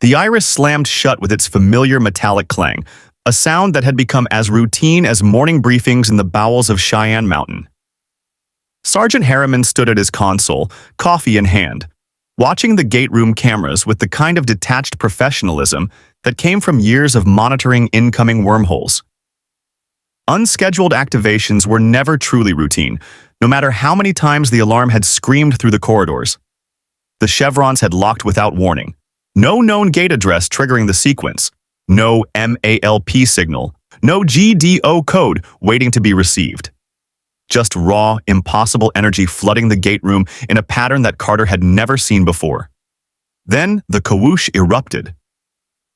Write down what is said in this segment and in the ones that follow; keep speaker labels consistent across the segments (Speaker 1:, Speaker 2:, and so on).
Speaker 1: The iris slammed shut with its familiar metallic clang, a sound that had become as routine as morning briefings in the bowels of Cheyenne Mountain. Sergeant Harriman stood at his console, coffee in hand, watching the gate room cameras with the kind of detached professionalism that came from years of monitoring incoming wormholes. Unscheduled activations were never truly routine, no matter how many times the alarm had screamed through the corridors. The chevrons had locked without warning. No known gate address triggering the sequence. No MALP signal. No GDO code waiting to be received. Just raw, impossible energy flooding the gate room in a pattern that Carter had never seen before. Then the kawoosh erupted.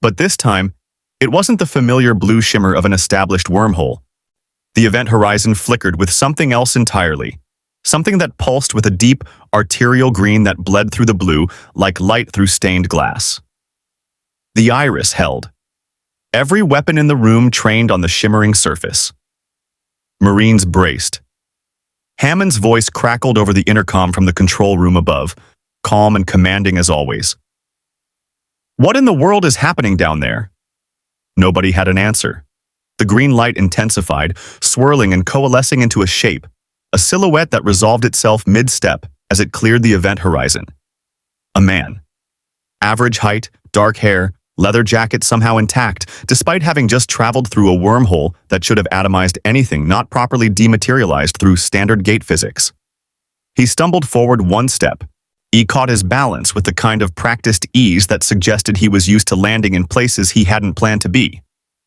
Speaker 1: But this time, it wasn't the familiar blue shimmer of an established wormhole. The event horizon flickered with something else entirely. Something that pulsed with a deep, arterial green that bled through the blue like light through stained glass. The iris held. Every weapon in the room trained on the shimmering surface. Marines braced. Hammond's voice crackled over the intercom from the control room above, calm and commanding as always. "What in the world is happening down there?" Nobody had an answer. The green light intensified, swirling and coalescing into a shape, a silhouette that resolved itself mid-step as it cleared the event horizon. A man. Average height, dark hair, leather jacket somehow intact, despite having just traveled through a wormhole that should have atomized anything not properly dematerialized through standard gate physics. He stumbled forward one step. He caught his balance with the kind of practiced ease that suggested he was used to landing in places he hadn't planned to be,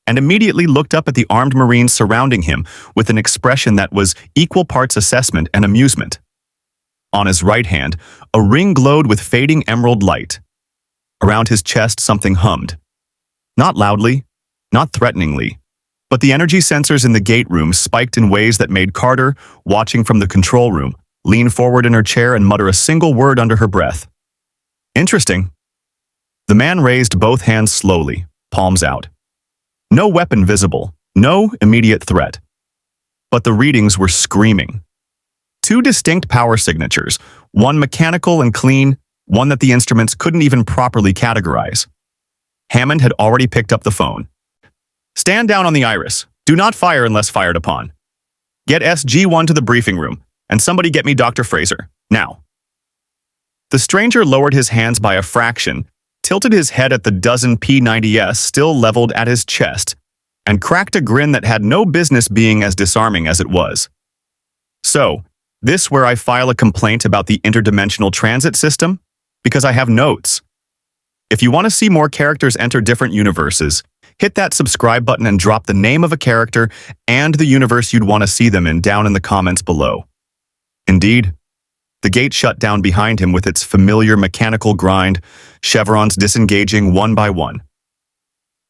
Speaker 1: and immediately looked up at the armed Marines surrounding him with an expression that was equal parts assessment and amusement. On his right hand, a ring glowed with fading emerald light. Around his chest, something hummed. Not loudly, not threateningly, but the energy sensors in the gate room spiked in ways that made Carter, watching from the control room, lean forward in her chair and mutter a single word under her breath. "Interesting." The man raised both hands slowly, palms out. No weapon visible, no immediate threat. But the readings were screaming. Two distinct power signatures, one mechanical and clean, one that the instruments couldn't even properly categorize. Hammond had already picked up the phone. "Stand down on the iris. Do not fire unless fired upon. Get SG-1 to the briefing room, and somebody get me Dr. Fraser, now." The stranger lowered his hands by a fraction, tilted his head at the dozen P-90s still leveled at his chest, and cracked a grin that had no business being as disarming as it was. "So, this where I file a complaint about the interdimensional transit system? Because I have notes. If you want to see more characters enter different universes, hit that subscribe button and drop the name of a character and the universe you'd want to see them in down in the comments below." Indeed, the gate shut down behind him with its familiar mechanical grind, chevrons disengaging one by one.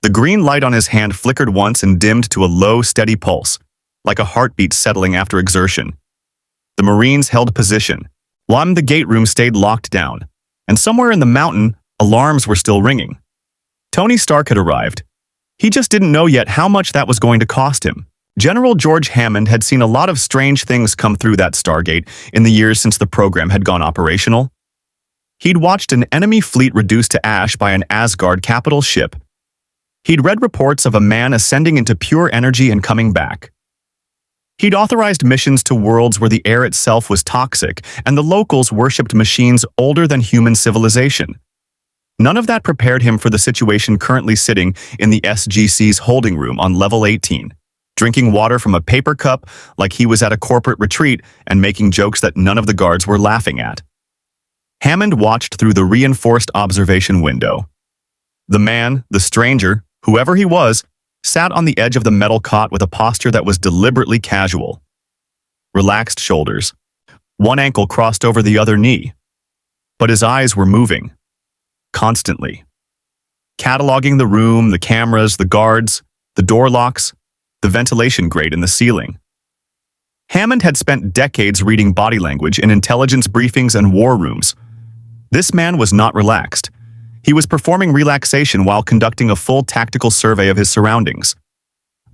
Speaker 1: The green light on his hand flickered once and dimmed to a low, steady pulse, like a heartbeat settling after exertion. The Marines held position, while the gate room stayed locked down, and somewhere in the mountain, alarms were still ringing. Tony Stark had arrived. He just didn't know yet how much that was going to cost him. General George Hammond had seen a lot of strange things come through that Stargate in the years since the program had gone operational. He'd watched an enemy fleet reduced to ash by an Asgard capital ship. He'd read reports of a man ascending into pure energy and coming back. He'd authorized missions to worlds where the air itself was toxic and the locals worshipped machines older than human civilization. None of that prepared him for the situation currently sitting in the SGC's holding room on level 18, drinking water from a paper cup like he was at a corporate retreat and making jokes that none of the guards were laughing at. Hammond watched through the reinforced observation window. The man, the stranger, whoever he was, sat on the edge of the metal cot with a posture that was deliberately casual. Relaxed shoulders. One ankle crossed over the other knee. But his eyes were moving. Constantly. Cataloging the room, the cameras, the guards, the door locks, the ventilation grate in the ceiling. Hammond had spent decades reading body language in intelligence briefings and war rooms. This man was not relaxed. He was performing relaxation while conducting a full tactical survey of his surroundings.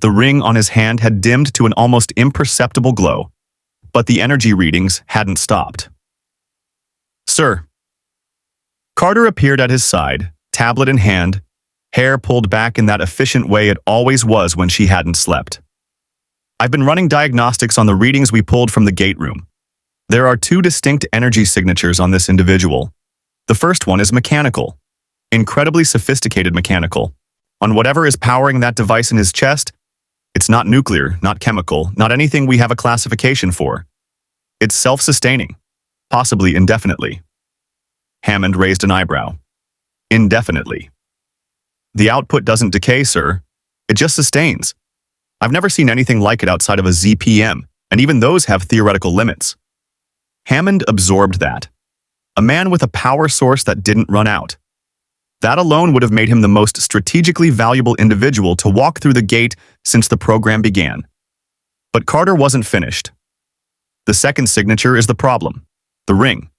Speaker 1: The ring on his hand had dimmed to an almost imperceptible glow, but the energy readings hadn't stopped. "Sir." Carter appeared at his side, tablet in hand, hair pulled back in that efficient way it always was when she hadn't slept. I've been running diagnostics on the readings we pulled from the gate room. There are two distinct energy signatures on this individual. The first one is mechanical, incredibly sophisticated mechanical. On whatever is powering that device in his chest, it's not nuclear, not chemical, not anything we have a classification for. It's self-sustaining, possibly indefinitely. Hammond raised an eyebrow. Indefinitely. The output doesn't decay, sir. It just sustains. I've never seen anything like it outside of a ZPM, and even those have theoretical limits. Hammond absorbed that. A man with a power source that didn't run out. That alone would have made him the most strategically valuable individual to walk through the gate since the program began. But Carter wasn't finished. The second signature is the problem, the ring.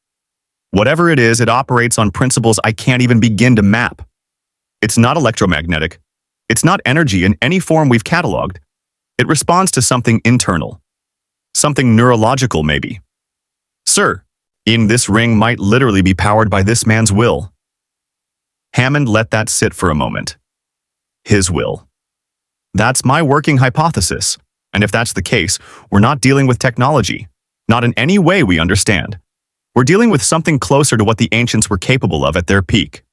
Speaker 1: Whatever it is, it operates on principles I can't even begin to map. It's not electromagnetic. It's not energy in any form we've cataloged. It responds to something internal. Something neurological, maybe. Sir, this ring might literally be powered by this man's will. Hammond let that sit for a moment. His will. That's my working hypothesis, and if that's the case, we're not dealing with technology, not in any way we understand. We're dealing with something closer to what the ancients were capable of at their peak.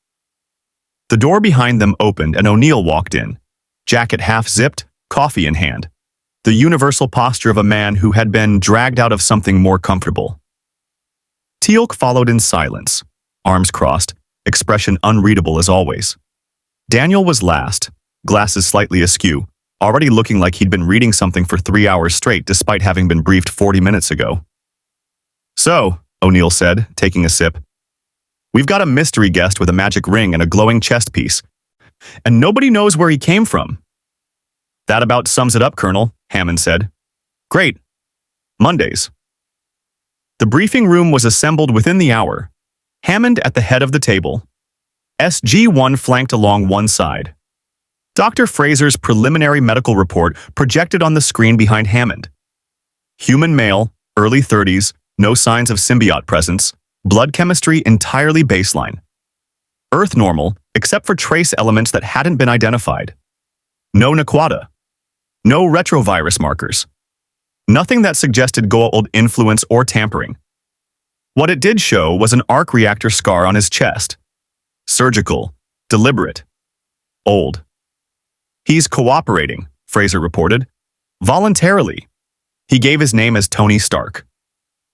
Speaker 1: The door behind them opened and O'Neill walked in, jacket half-zipped, coffee in hand, the universal posture of a man who had been dragged out of something more comfortable. Teal'c followed in silence, arms crossed, expression unreadable as always. Daniel was last, glasses slightly askew, already looking like he'd been reading something for 3 hours straight despite having been briefed 40 minutes ago. So, O'Neill said, taking a sip, we've got a mystery guest with a magic ring and a glowing chest piece, and nobody knows where he came from. That about sums it up, Colonel, Hammond said. Great. Mondays. The briefing room was assembled within the hour, Hammond at the head of the table. SG-1 flanked along one side. Dr. Fraser's preliminary medical report projected on the screen behind Hammond. Human male, early 30s, no signs of symbiote presence, blood chemistry entirely baseline. Earth normal, except for trace elements that hadn't been identified. No Naquata. No retrovirus markers. Nothing that suggested Goa'uld influence or tampering. What it did show was an arc reactor scar on his chest. Surgical, deliberate, old. He's cooperating, Fraser reported. Voluntarily. He gave his name as Tony Stark.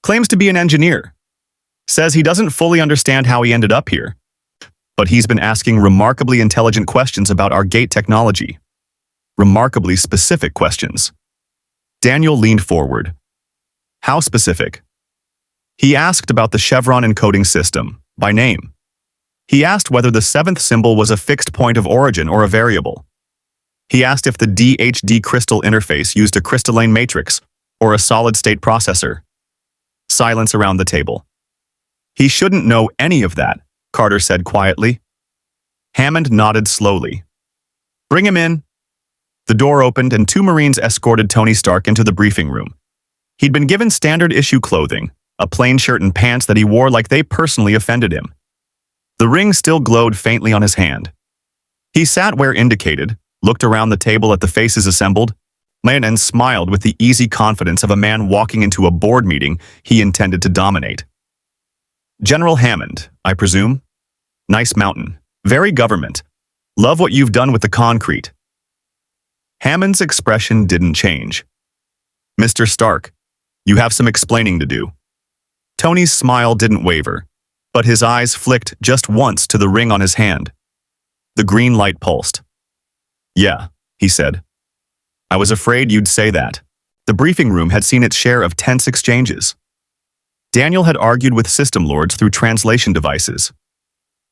Speaker 1: Claims to be an engineer. Says he doesn't fully understand how he ended up here. But he's been asking remarkably intelligent questions about our gate technology. Remarkably specific questions. Daniel leaned forward. How specific? He asked about the chevron encoding system, by name. He asked whether the seventh symbol was a fixed point of origin or a variable. He asked if the DHD crystal interface used a crystalline matrix or a solid-state processor. Silence around the table. He shouldn't know any of that, Carter said quietly. Hammond nodded slowly. Bring him in. The door opened and two Marines escorted Tony Stark into the briefing room. He'd been given standard-issue clothing, a plain shirt and pants that he wore like they personally offended him. The ring still glowed faintly on his hand. He sat where indicated, looked around the table at the faces assembled, and smiled with the easy confidence of a man walking into a board meeting he intended to dominate. General Hammond, I presume? Nice mountain. Very government. Love what you've done with the concrete. Hammond's expression didn't change. Mr. Stark, you have some explaining to do. Tony's smile didn't waver, but his eyes flicked just once to the ring on his hand. The green light pulsed. Yeah, he said. I was afraid you'd say that. The briefing room had seen its share of tense exchanges. Daniel had argued with system lords through translation devices.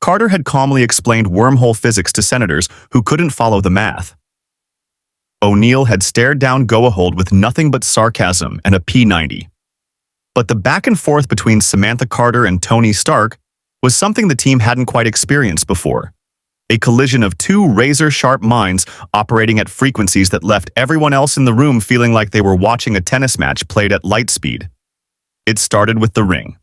Speaker 1: Carter had calmly explained wormhole physics to senators who couldn't follow the math. O'Neill had stared down Goa'uld with nothing but sarcasm and a P90. But the back and forth between Samantha Carter and Tony Stark was something the team hadn't quite experienced before. A collision of two razor-sharp minds operating at frequencies that left everyone else in the room feeling like they were watching a tennis match played at light speed. It started with the ring.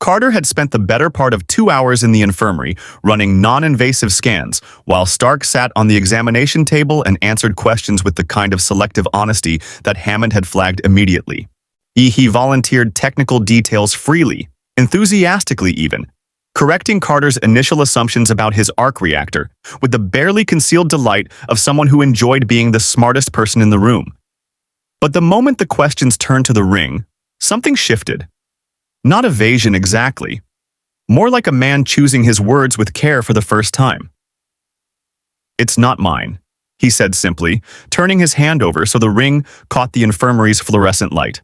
Speaker 1: Carter had spent the better part of 2 hours in the infirmary running non-invasive scans, while Stark sat on the examination table and answered questions with the kind of selective honesty that Hammond had flagged immediately. He volunteered technical details freely, enthusiastically even, correcting Carter's initial assumptions about his arc reactor with the barely concealed delight of someone who enjoyed being the smartest person in the room. But the moment the questions turned to the ring, something shifted. Not evasion exactly, more like a man choosing his words with care for the first time. "It's not mine," he said simply, turning his hand over so the ring caught the infirmary's fluorescent light.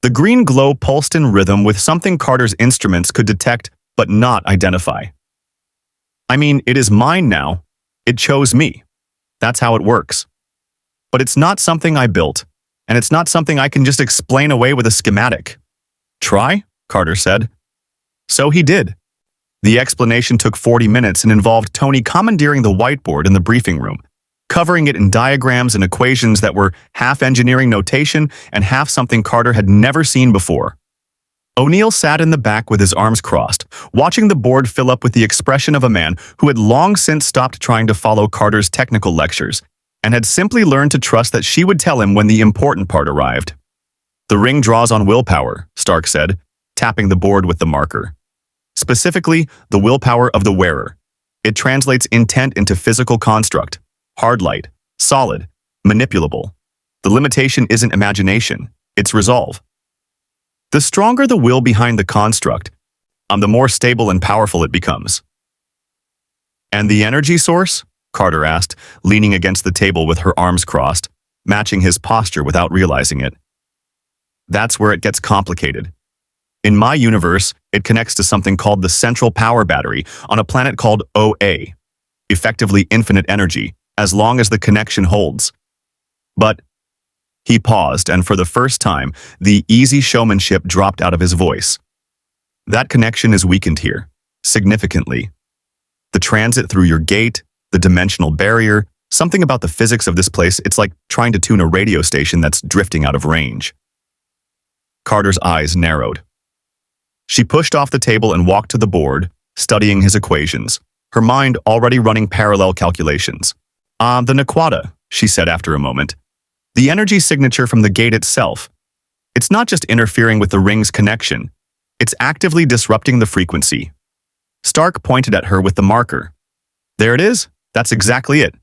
Speaker 1: The green glow pulsed in rhythm with something Carter's instruments could detect but not identify. "I mean, it is mine now. It chose me. That's how it works. But it's not something I built, and it's not something I can just explain away with a schematic." "Try?" Carter said. So he did. The explanation took 40 minutes and involved Tony commandeering the whiteboard in the briefing room, covering it in diagrams and equations that were half engineering notation and half something Carter had never seen before. O'Neill sat in the back with his arms crossed, watching the board fill up with the expression of a man who had long since stopped trying to follow Carter's technical lectures and had simply learned to trust that she would tell him when the important part arrived. "The ring draws on willpower," Stark said, tapping the board with the marker. "Specifically, the willpower of the wearer. It translates intent into physical construct, hard light, solid, manipulable. The limitation isn't imagination, it's resolve. The stronger the will behind the construct, the more stable and powerful it becomes." "And the energy source?" Carter asked, leaning against the table with her arms crossed, matching his posture without realizing it. "That's where it gets complicated. In my universe, it connects to something called the central power battery on a planet called OA, effectively infinite energy, as long as the connection holds. But..." He paused, and for the first time, the easy showmanship dropped out of his voice. "That connection is weakened here, significantly. The transit through your gate, the dimensional barrier, something about the physics of this place, it's like trying to tune a radio station that's drifting out of range." Carter's eyes narrowed. She pushed off the table and walked to the board, studying his equations, her mind already running parallel calculations. The Naquata," she said after a moment. "The energy signature from the gate itself. It's not just interfering with the ring's connection. It's actively disrupting the frequency." Stark pointed at her with the marker. "There it is. That's exactly it.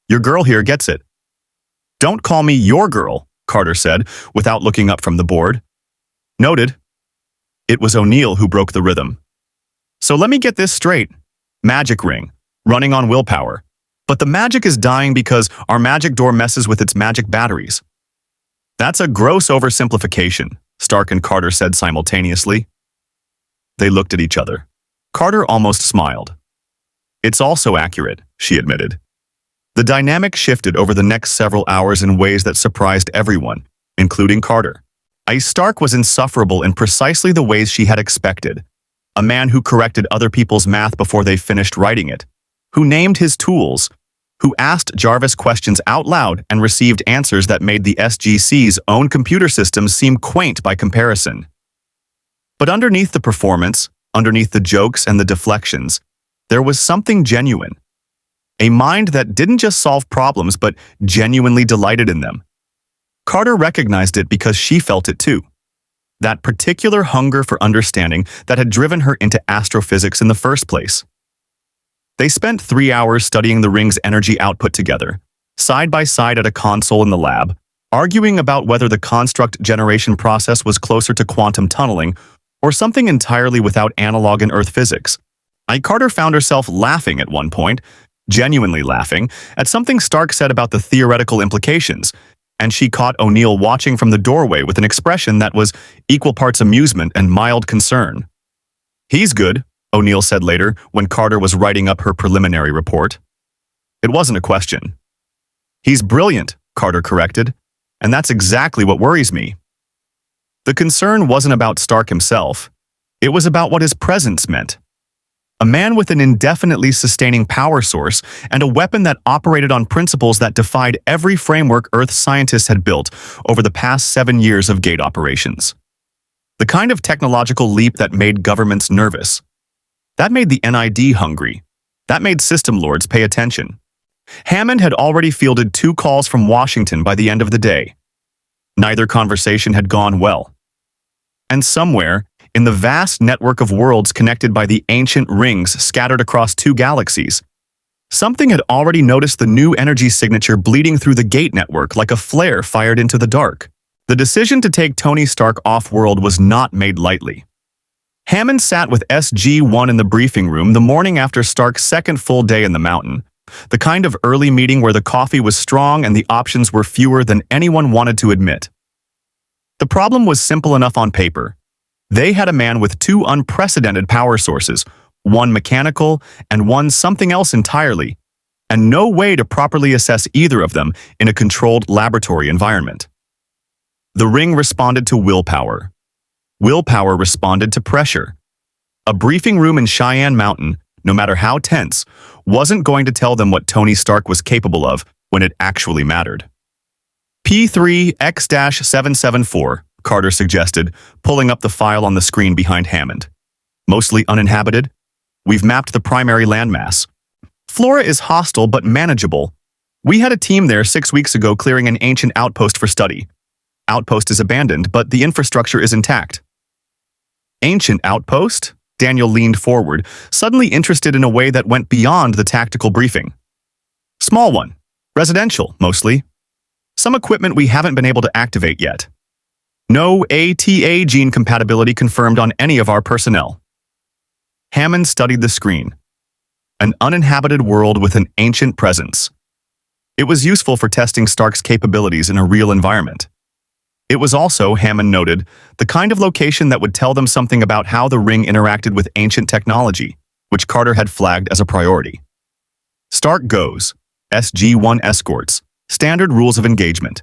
Speaker 1: Your girl here gets it." "Don't call me your girl," Carter said, without looking up from the board. "Noted." It was O'Neill who broke the rhythm. "So let me get this straight. Magic ring, running on willpower. But the magic is dying because our magic door messes with its magic batteries." "That's a gross oversimplification," Stark and Carter said simultaneously. They looked at each other. Carter almost smiled. "It's also accurate," she admitted. The dynamic shifted over the next several hours in ways that surprised everyone, including Carter. Stark was insufferable in precisely the ways she had expected. A man who corrected other people's math before they finished writing it, who named his tools, who asked Jarvis questions out loud and received answers that made the SGC's own computer systems seem quaint by comparison. But underneath the performance, underneath the jokes and the deflections, there was something genuine. A mind that didn't just solve problems but genuinely delighted in them. Carter recognized it because she felt it too. That particular hunger for understanding that had driven her into astrophysics in the first place. They spent 3 hours studying the ring's energy output together, side by side at a console in the lab, arguing about whether the construct generation process was closer to quantum tunneling or something entirely without analog in Earth physics. Carter found herself laughing at one point, genuinely laughing, at something Stark said about the theoretical implications, and she caught O'Neill watching from the doorway with an expression that was equal parts amusement and mild concern. "He's good," O'Neill said later when Carter was writing up her preliminary report. It wasn't a question. "He's brilliant," Carter corrected, "and that's exactly what worries me." The concern wasn't about Stark himself. It was about what his presence meant. A man with an indefinitely sustaining power source and a weapon that operated on principles that defied every framework Earth scientists had built over the past 7 years of gate operations. The kind of technological leap that made governments nervous. That made the NID hungry. That made system lords pay attention. Hammond had already fielded 2 calls from Washington by the end of the day. Neither conversation had gone well. And somewhere, in the vast network of worlds connected by the ancient rings scattered across 2 galaxies, something had already noticed the new energy signature bleeding through the gate network like a flare fired into the dark. The decision to take Tony Stark off-world was not made lightly. Hammond sat with SG-1 in the briefing room the morning after Stark's second full day in the mountain, the kind of early meeting where the coffee was strong and the options were fewer than anyone wanted to admit. The problem was simple enough on paper. They had a man with 2 unprecedented power sources, one mechanical and one something else entirely, and no way to properly assess either of them in a controlled laboratory environment. The ring responded to willpower. Willpower responded to pressure. A briefing room in Cheyenne Mountain, no matter how tense, wasn't going to tell them what Tony Stark was capable of when it actually mattered. P3X-774, Carter suggested, pulling up the file on the screen behind Hammond. Mostly uninhabited. We've mapped the primary landmass. Flora is hostile but manageable. We had a team there 6 weeks ago clearing an ancient outpost for study. Outpost is abandoned, but the infrastructure is intact. Ancient outpost? Daniel leaned forward, suddenly interested in a way that went beyond the tactical briefing. Small one. Residential, mostly. Some equipment we haven't been able to activate yet. No ATA gene compatibility confirmed on any of our personnel. Hammond studied the screen. An uninhabited world with an ancient presence. It was useful for testing Stark's capabilities in a real environment. It was also, Hammond noted, the kind of location that would tell them something about how the ring interacted with ancient technology, which Carter had flagged as a priority. Stark goes. SG-1 escorts. Standard rules of engagement.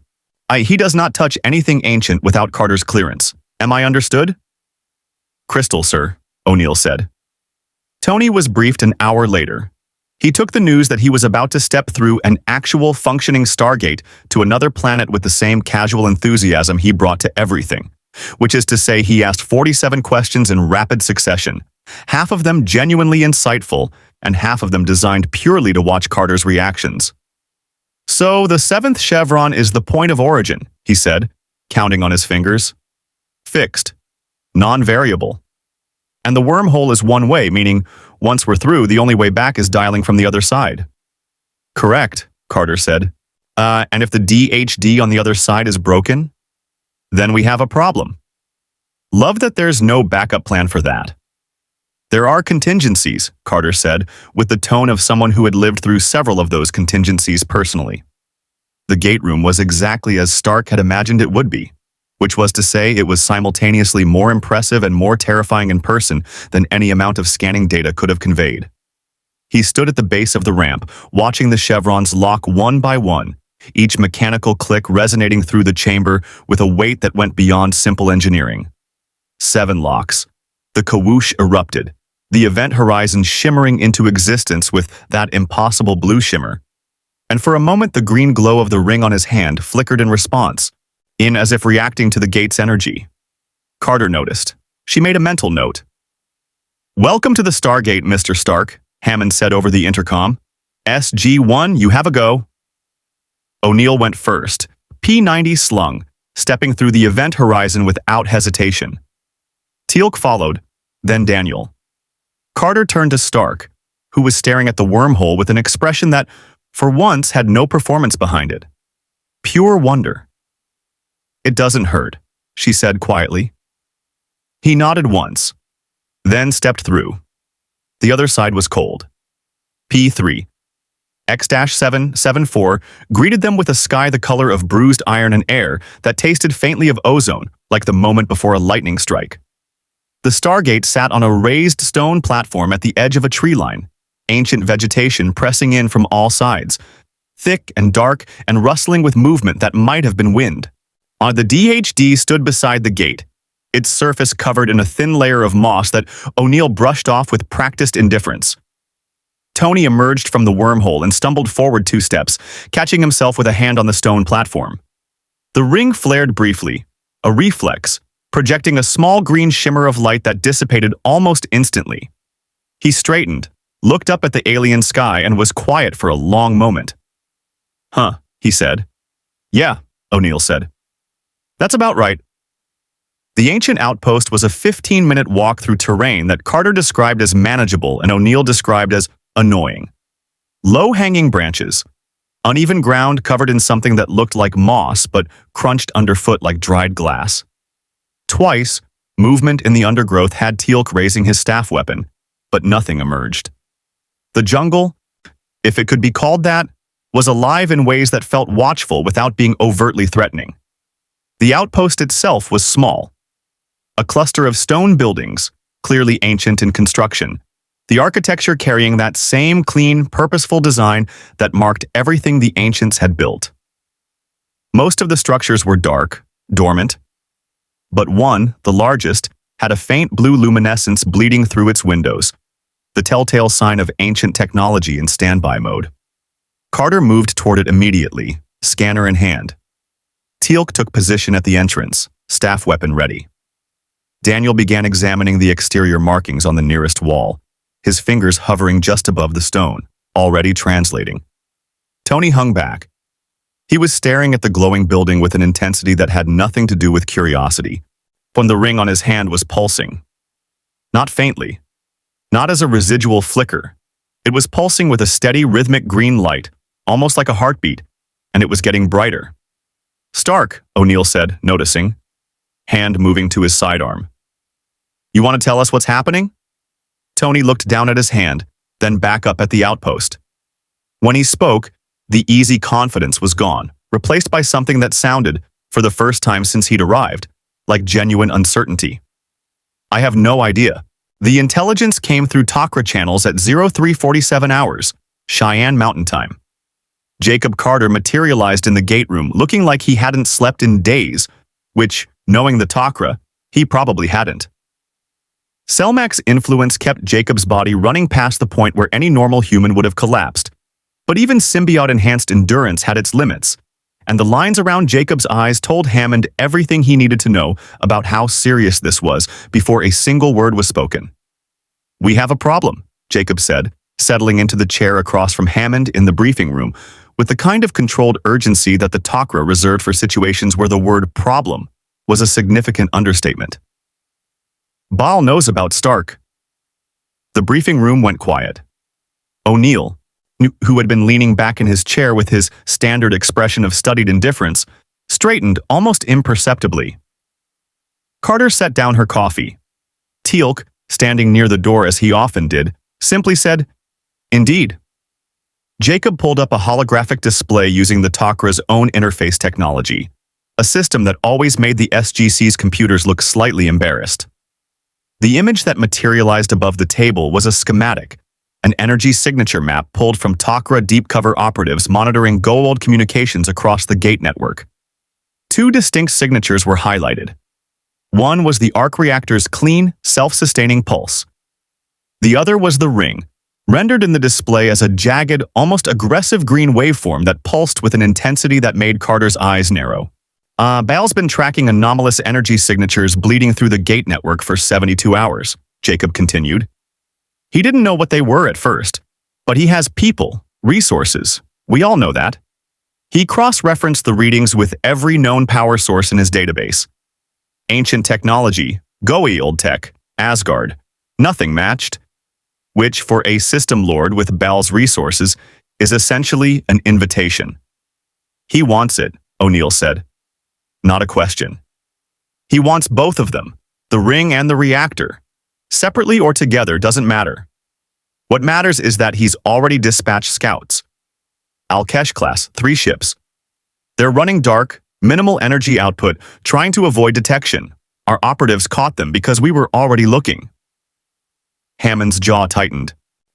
Speaker 1: He does not touch anything ancient without Carter's clearance. Am I understood? Crystal, sir, O'Neill said. Tony was briefed an hour later. He took the news that he was about to step through an actual functioning Stargate to another planet with the same casual enthusiasm he brought to everything, which is to say he asked 47 questions in rapid succession, half of them genuinely insightful, and half of them designed purely to watch Carter's reactions. So the 7th chevron is the point of origin, he said, counting on his fingers. Fixed. Non-variable. And the wormhole is one way, meaning once we're through, the only way back is dialing from the other side. Correct, Carter said. And if the DHD on the other side is broken, then we have a problem. Love that there's no backup plan for that. There are contingencies, Carter said, with the tone of someone who had lived through several of those contingencies personally. The gate room was exactly as Stark had imagined it would be, which was to say it was simultaneously more impressive and more terrifying in person than any amount of scanning data could have conveyed. He stood at the base of the ramp, watching the chevrons lock one by one, each mechanical click resonating through the chamber with a weight that went beyond simple engineering. 7 locks. The kawoosh erupted, the event horizon shimmering into existence with that impossible blue shimmer. And for a moment the green glow of the ring on his hand flickered in response, in as if reacting to the gate's energy. Carter noticed. She made a mental note. "Welcome to the Stargate, Mr. Stark," Hammond said over the intercom. "SG-1, you have a go." O'Neill went first, P-90 slung, stepping through the event horizon without hesitation. Teal'c followed, then Daniel. Carter turned to Stark, who was staring at the wormhole with an expression that, for once, had no performance behind it. Pure wonder. "It doesn't hurt," she said quietly. He nodded once, then stepped through. The other side was cold. P3. X-774 greeted them with a sky the color of bruised iron and air that tasted faintly of ozone, like the moment before a lightning strike. The Stargate sat on a raised stone platform at the edge of a tree line, ancient vegetation pressing in from all sides, thick and dark and rustling with movement that might have been wind. The DHD stood beside the gate, its surface covered in a thin layer of moss that O'Neill brushed off with practiced indifference. Tony emerged from the wormhole and stumbled forward 2 steps, catching himself with a hand on the stone platform. The ring flared briefly, a reflex, projecting a small green shimmer of light that dissipated almost instantly. He straightened, looked up at the alien sky, and was quiet for a long moment. "Huh," he said. "Yeah," O'Neill said. "That's about right." The ancient outpost was a 15-minute walk through terrain that Carter described as manageable and O'Neill described as annoying. Low-hanging branches, uneven ground covered in something that looked like moss but crunched underfoot like dried glass. Twice, movement in the undergrowth had Teal'c raising his staff weapon, but nothing emerged. The jungle, if it could be called that, was alive in ways that felt watchful without being overtly threatening. The outpost itself was small. A cluster of stone buildings, clearly ancient in construction, the architecture carrying that same clean, purposeful design that marked everything the ancients had built. Most of the structures were dark, dormant, but one, the largest, had a faint blue luminescence bleeding through its windows, the telltale sign of ancient technology in standby mode. Carter moved toward it immediately, scanner in hand. Teal'c took position at the entrance, staff weapon ready. Daniel began examining the exterior markings on the nearest wall, his fingers hovering just above the stone, already translating. Tony hung back. He was staring at the glowing building with an intensity that had nothing to do with curiosity, when the ring on his hand was pulsing. Not faintly, not as a residual flicker. It was pulsing with a steady, rhythmic green light, almost like a heartbeat, and it was getting brighter. "Stark," O'Neill said, noticing, hand moving to his sidearm. "You want to tell us what's happening?" Tony looked down at his hand, then back up at the outpost. When he spoke, the easy confidence was gone, replaced by something that sounded, for the first time since he'd arrived, like genuine uncertainty. "I have no idea. The intelligence came through Takra channels at 0347 hours, Cheyenne Mountain time." Jacob Carter materialized in the gate room, looking like he hadn't slept in days, which, knowing the Takra, he probably hadn't. Selmac's influence kept Jacob's body running past the point where any normal human would have collapsed. But even symbiote-enhanced endurance had its limits, and the lines around Jacob's eyes told Hammond everything he needed to know about how serious this was before a single word was spoken. "We have a problem," Jacob said, settling into the chair across from Hammond in the briefing room, with the kind of controlled urgency that the Takra reserved for situations where the word problem was a significant understatement. "Baal knows about Stark." The briefing room went quiet. O'Neill, who had been leaning back in his chair with his standard expression of studied indifference, straightened almost imperceptibly. Carter set down her coffee. Teal'c, standing near the door as he often did, simply said, "Indeed." Jacob pulled up a holographic display using the Takra's own interface technology, a system that always made the SGC's computers look slightly embarrassed. The image that materialized above the table was a schematic, an energy signature map pulled from Takra deep cover operatives monitoring Goa'uld communications across the gate network. Two distinct signatures were highlighted. One was the arc reactor's clean, self-sustaining pulse. The other was the ring, rendered in the display as a jagged, almost aggressive green waveform that pulsed with an intensity that made Carter's eyes narrow. Baal's been tracking anomalous energy signatures bleeding through the gate network for 72 hours, Jacob continued. He didn't know what they were at first, but he has people, resources. We all know that. He cross-referenced the readings with every known power source in his database. Ancient technology, Goa'uld tech, Asgard, nothing matched. Which, for a system lord with Baal's resources, is essentially an invitation. "He wants it," O'Neill said. Not a question. He wants both of them, the ring and the reactor. Separately or together doesn't matter. What matters is that he's already dispatched scouts. Al-Kesh class, 3 ships. They're running dark, minimal energy output, trying to avoid detection. Our operatives caught them because we were already looking. Hammond's jaw tightened.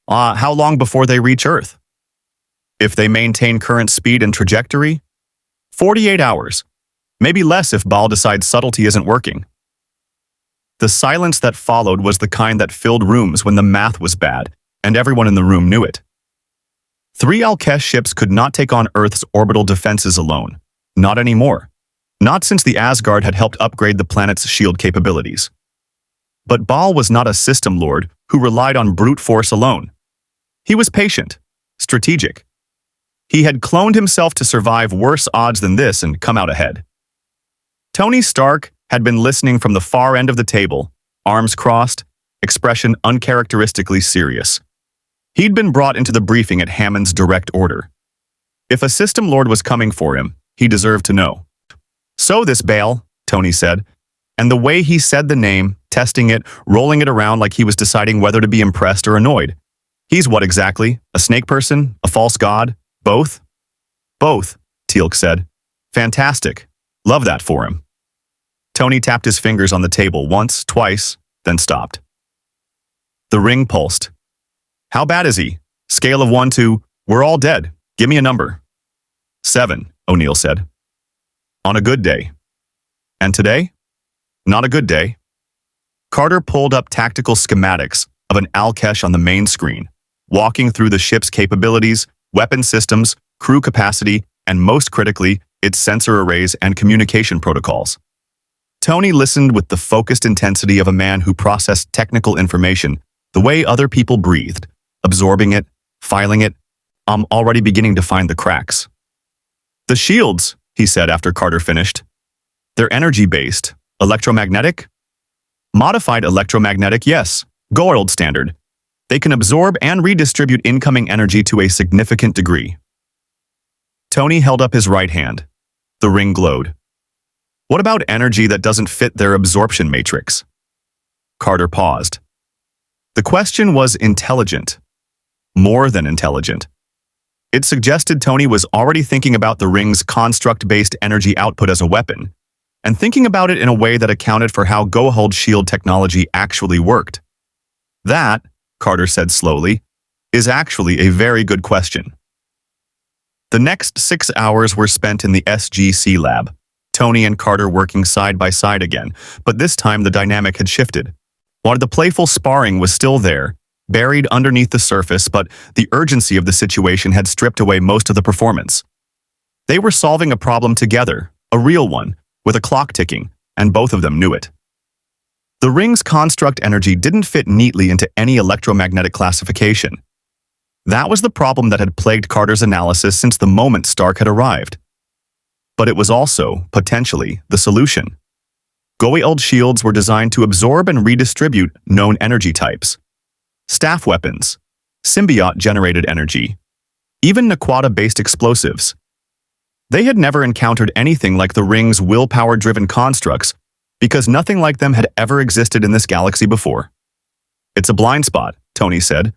Speaker 1: How long before they reach Earth? If they maintain current speed and trajectory? 48 hours. Maybe less if Baal decides subtlety isn't working. The silence that followed was the kind that filled rooms when the math was bad, and everyone in the room knew it. 3 Al-Kesh ships could not take on Earth's orbital defenses alone. Not anymore. Not since the Asgard had helped upgrade the planet's shield capabilities. But Baal was not a system lord who relied on brute force alone. He was patient, strategic. He had cloned himself to survive worse odds than this and come out ahead. Tony Stark had been listening from the far end of the table, arms crossed, expression uncharacteristically serious. He'd been brought into the briefing at Hammond's direct order. If a system lord was coming for him, he deserved to know. "So this Baal," Tony said, and the way he said the name, testing it, rolling it around like he was deciding whether to be impressed or annoyed. "He's what exactly? A snake person? A false god? Both?" "Both," Teal'c said. "Fantastic. Love that for him." Tony tapped his fingers on the table once, twice, then stopped. The ring pulsed. "How bad is he? Scale of 1 to, we're all dead. Give me a number." 7, O'Neill said. "On a good day." "And today?" "Not a good day." Carter pulled up tactical schematics of an Alkesh on the main screen, walking through the ship's capabilities, weapon systems, crew capacity, and most critically, its sensor arrays and communication protocols. Tony listened with the focused intensity of a man who processed technical information the way other people breathed, absorbing it, filing it. "I'm already beginning to find the cracks." "The shields," he said after Carter finished. "They're energy-based. Electromagnetic?" "Modified electromagnetic, yes. Gold standard. They can absorb and redistribute incoming energy to a significant degree." Tony held up his right hand. The ring glowed. "What about energy that doesn't fit their absorption matrix?" Carter paused. The question was intelligent. More than intelligent. It suggested Tony was already thinking about the ring's construct-based energy output as a weapon, and thinking about it in a way that accounted for how Goa'uld shield technology actually worked. "That," Carter said slowly, "is actually a very good question." The next 6 hours were spent in the SGC lab, Tony and Carter working side by side again, but this time the dynamic had shifted. While the playful sparring was still there, buried underneath the surface, but the urgency of the situation had stripped away most of the performance. They were solving a problem together, a real one, with a clock ticking, and both of them knew it. The ring's construct energy didn't fit neatly into any electromagnetic classification. That was the problem that had plagued Carter's analysis since the moment Stark had arrived. But it was also, potentially, the solution. Goa'uld shields were designed to absorb and redistribute known energy types. Staff weapons, symbiote-generated energy, even Naquata-based explosives. They had never encountered anything like the ring's willpower-driven constructs because nothing like them had ever existed in this galaxy before. "It's a blind spot," Tony said.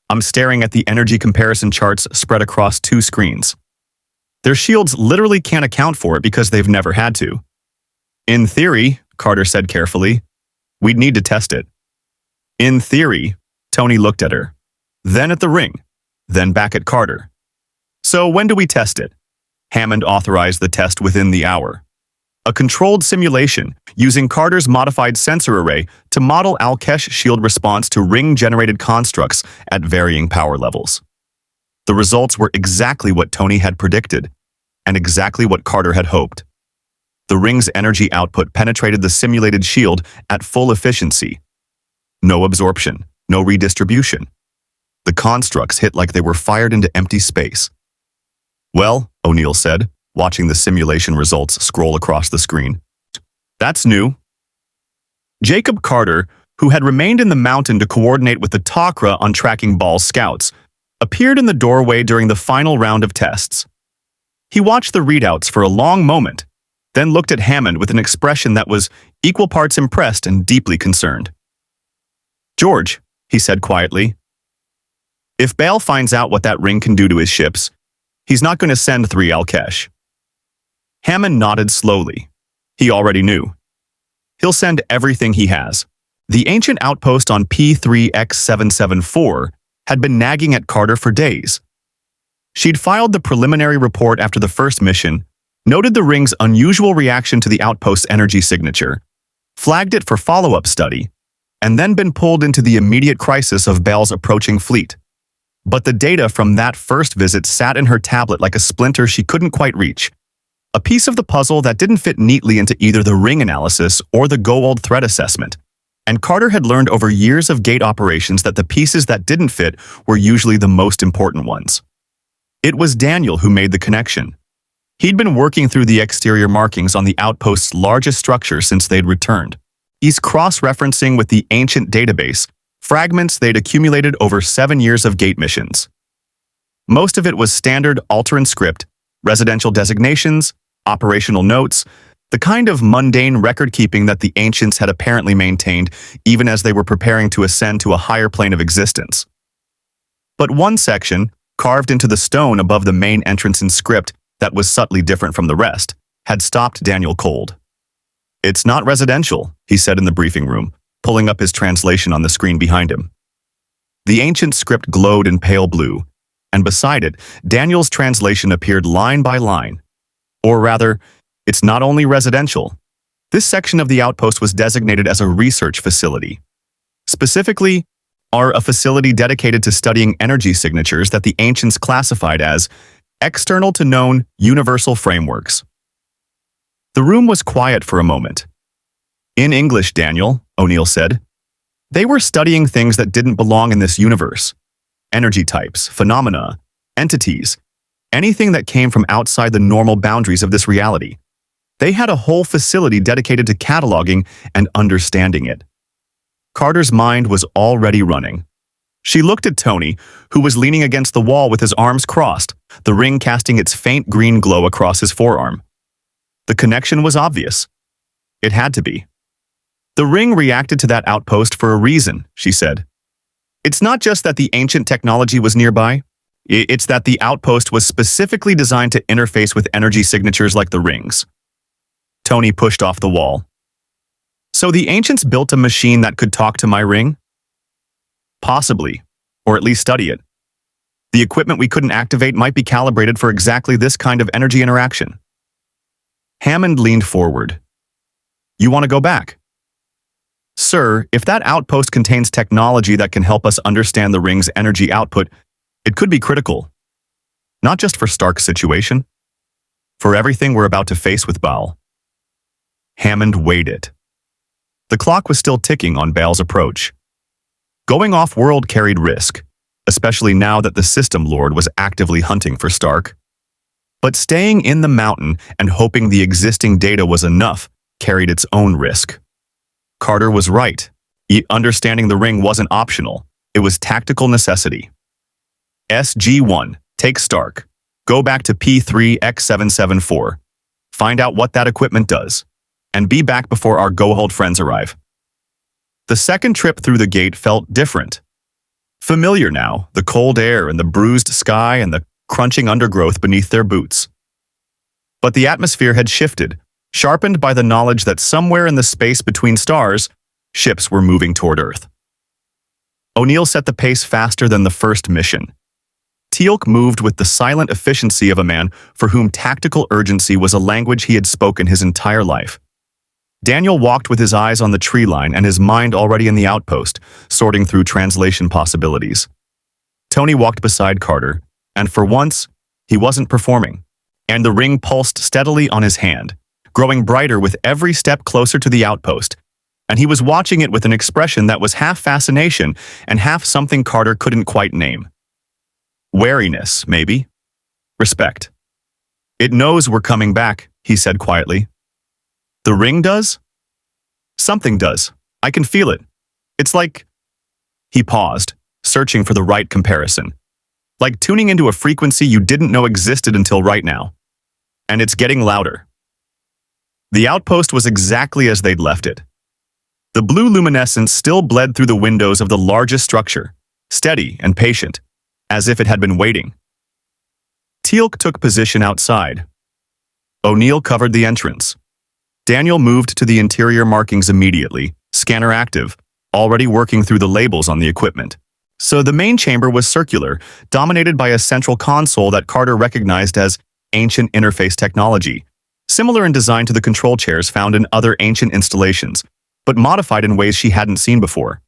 Speaker 1: "I'm staring at the energy comparison charts spread across 2 screens. Their shields literally can't account for it because they've never had to." "In theory," Carter said carefully, "we'd need to test it." "In theory," Tony looked at her, then at the ring, then back at Carter. "So when do we test it?" Hammond authorized the test within the hour. A controlled simulation using Carter's modified sensor array to model Alkesh shield response to ring-generated constructs at varying power levels. The results were exactly what Tony had predicted, and exactly what Carter had hoped. The ring's energy output penetrated the simulated shield at full efficiency. No absorption, no redistribution. The constructs hit like they were fired into empty space. "Well," O'Neill said, watching the simulation results scroll across the screen. "That's new." Jacob Carter, who had remained in the mountain to coordinate with the Takra on tracking Baal's scouts, appeared in the doorway during the final round of tests. He watched the readouts for a long moment, then looked at Hammond with an expression that was equal parts impressed and deeply concerned. "George," he said quietly, "if Baal finds out what that ring can do to his ships, he's not going to send 3 Alkesh." Hammond nodded slowly. He already knew. He'll send everything he has. The ancient outpost on P3X774 had been nagging at Carter for days. She'd filed the preliminary report after the first mission, noted the ring's unusual reaction to the outpost's energy signature, flagged it for follow-up study, and then been pulled into the immediate crisis of Baal's approaching fleet. But the data from that first visit sat in her tablet like a splinter she couldn't quite reach. a piece of the puzzle that didn't fit neatly into either the ring analysis or the Goa'uld threat assessment. And Carter had learned over years of gate operations that the pieces that didn't fit were usually the most important ones. It was Daniel who made the connection. He'd been working through the exterior markings on the outpost's largest structure since they'd returned. He's cross-referencing with the ancient database, fragments they'd accumulated over 7 years of gate missions. Most of it was standard Alteran script, residential designations, operational notes, the kind of mundane record-keeping that the ancients had apparently maintained even as they were preparing to ascend to a higher plane of existence. But one section, carved into the stone above the main entrance in script that was subtly different from the rest, had stopped Daniel cold. "It's not residential," he said in the briefing room, pulling up his translation on the screen behind him. The ancient script glowed in pale blue, and beside it, Daniel's translation appeared line by line. Or rather, it's not only residential. This section of the outpost was designated as a research facility. Specifically, a facility dedicated to studying energy signatures that the ancients classified as external to known universal frameworks. The room was quiet for a moment. "In English, Daniel," O'Neill said. "They were studying things that didn't belong in this universe. Energy types, phenomena, entities, anything that came from outside the normal boundaries of this reality. They had a whole facility dedicated to cataloging and understanding it." Carter's mind was already running. She looked at Tony, who was leaning against the wall with his arms crossed, the ring casting its faint green glow across his forearm. The connection was obvious. It had to be. "The ring reacted to that outpost for a reason," she said. "It's not just that the ancient technology was nearby. It's that the outpost was specifically designed to interface with energy signatures like the rings." Tony pushed off the wall. "So the ancients built a machine that could talk to my ring?" "Possibly, or at least study it. The equipment we couldn't activate might be calibrated for exactly this kind of energy interaction." Hammond leaned forward. "You want to go back?" "Sir, if that outpost contains technology that can help us understand the ring's energy output, it could be critical. Not just for Stark's situation. For everything we're about to face with Baal." Hammond weighed it. The clock was still ticking on Baal's approach. Going off-world carried risk, especially now that the System Lord was actively hunting for Stark. But staying in the mountain and hoping the existing data was enough carried its own risk. Carter was right. Understanding the ring wasn't optional. It was tactical necessity. "SG-1, take Stark. Go back to P3X774. Find out what that equipment does. And be back before our Goa'uld friends arrive." The second trip through the gate felt different. Familiar now, the cold air and the bruised sky and the crunching undergrowth beneath their boots. But the atmosphere had shifted, sharpened by the knowledge that somewhere in the space between stars, ships were moving toward Earth. O'Neill set the pace faster than the first mission. Teal'c moved with the silent efficiency of a man for whom tactical urgency was a language he had spoken his entire life. Daniel walked with his eyes on the tree line and his mind already in the outpost, sorting through translation possibilities. Tony walked beside Carter, and for once, he wasn't performing, and the ring pulsed steadily on his hand, growing brighter with every step closer to the outpost, and he was watching it with an expression that was half fascination and half something Carter couldn't quite name. Wariness, maybe. Respect. "It knows we're coming back," he said quietly. "The ring does?" "Something does. I can feel it. It's like..." He paused, searching for the right comparison. "Like tuning into a frequency you didn't know existed until right now. And it's getting louder." The outpost was exactly as they'd left it. The blue luminescence still bled through the windows of the largest structure, steady and patient, as if it had been waiting. Teal'c took position outside. O'Neill covered the entrance. Daniel moved to the interior markings immediately, scanner active, already working through the labels on the equipment. So the main chamber was circular, dominated by a central console that Carter recognized as ancient interface technology, similar in design to the control chairs found in other ancient installations, but modified in ways she hadn't seen before.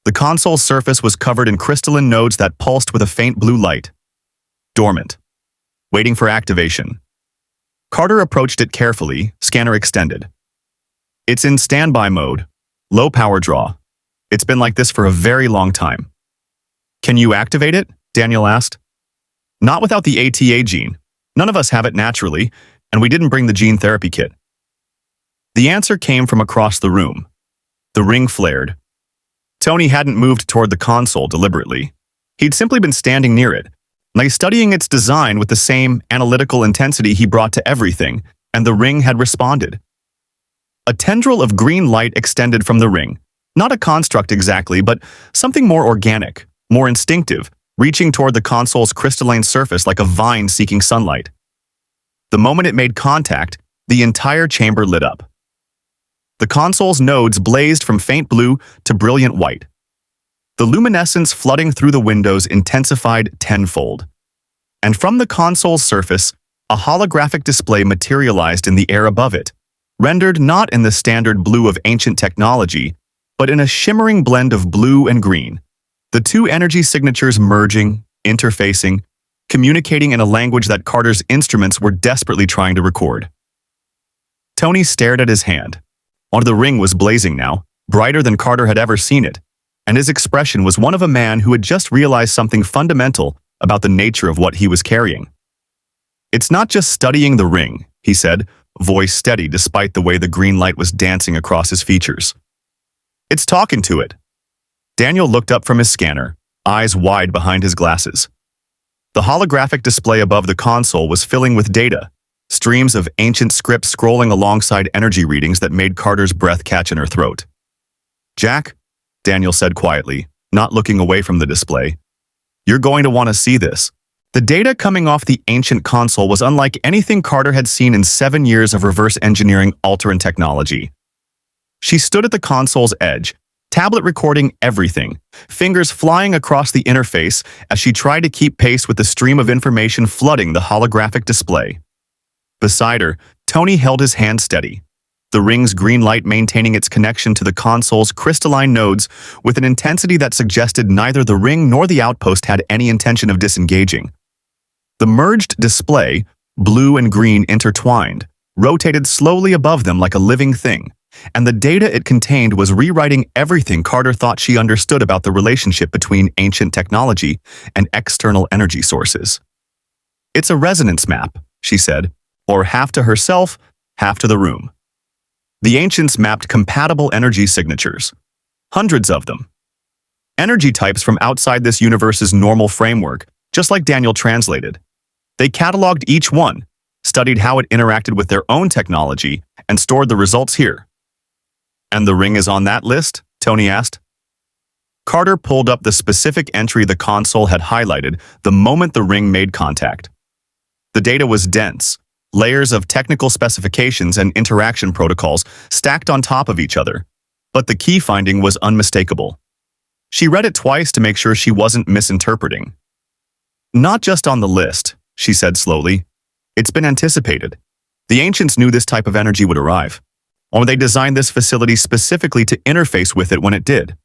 Speaker 1: The console's surface was covered in crystalline nodes that pulsed with a faint blue light. Dormant. Waiting for activation. Carter approached it carefully, scanner extended. It's in standby mode. Low power draw. It's been like this for a very long time. Can you activate it? Daniel asked. Not without the ATA gene. None of us have it naturally, and we didn't bring the gene therapy kit. The answer came from across the room. The ring flared. Tony hadn't moved toward the console deliberately. He'd simply been standing near it, like studying its design with the same analytical intensity he brought to everything, and the ring had responded. A tendril of green light extended from the ring, not a construct exactly, but something more organic, more instinctive, reaching toward the console's crystalline surface like a vine seeking sunlight. The moment it made contact, the entire chamber lit up. The console's nodes blazed from faint blue to brilliant white. The luminescence flooding through the windows intensified tenfold. And from the console's surface, a holographic display materialized in the air above it, rendered not in the standard blue of ancient technology, but in a shimmering blend of blue and green, the two energy signatures merging, interfacing, communicating in a language that Carter's instruments were desperately trying to record. Tony stared at his hand. The ring was blazing now, brighter than Carter had ever seen it, and his expression was one of a man who had just realized something fundamental about the nature of what he was carrying. It's not just studying the ring, he said, voice steady despite the way the green light was dancing across his features. It's talking to it. Daniel looked up from his scanner, eyes wide behind his glasses. The holographic display above the console was filling with data, streams of ancient scripts scrolling alongside energy readings that made Carter's breath catch in her throat. Jack, Daniel said quietly, not looking away from the display, you're going to want to see this. The data coming off the ancient console was unlike anything Carter had seen in 7 years of reverse engineering Alteran technology. She stood at the console's edge, tablet recording everything, fingers flying across the interface as she tried to keep pace with the stream of information flooding the holographic display. Beside her, Tony held his hand steady, the ring's green light maintaining its connection to the console's crystalline nodes with an intensity that suggested neither the ring nor the outpost had any intention of disengaging. The merged display, blue and green intertwined, rotated slowly above them like a living thing, and the data it contained was rewriting everything Carter thought she understood about the relationship between ancient technology and external energy sources. It's a resonance map, she said, or half to herself, half to the room. The ancients mapped compatible energy signatures, hundreds of them. Energy types from outside this universe's normal framework, just like Daniel translated. They cataloged each one, studied how it interacted with their own technology, and stored the results here. And the ring is on that list? Tony asked. Carter pulled up the specific entry the console had highlighted the moment the ring made contact. The data was dense, layers of technical specifications and interaction protocols stacked on top of each other, but the key finding was unmistakable. She read it twice to make sure she wasn't misinterpreting. Not just on the list, she said slowly. It's been anticipated. The ancients knew this type of energy would arrive, or they designed this facility specifically to interface with it when it did.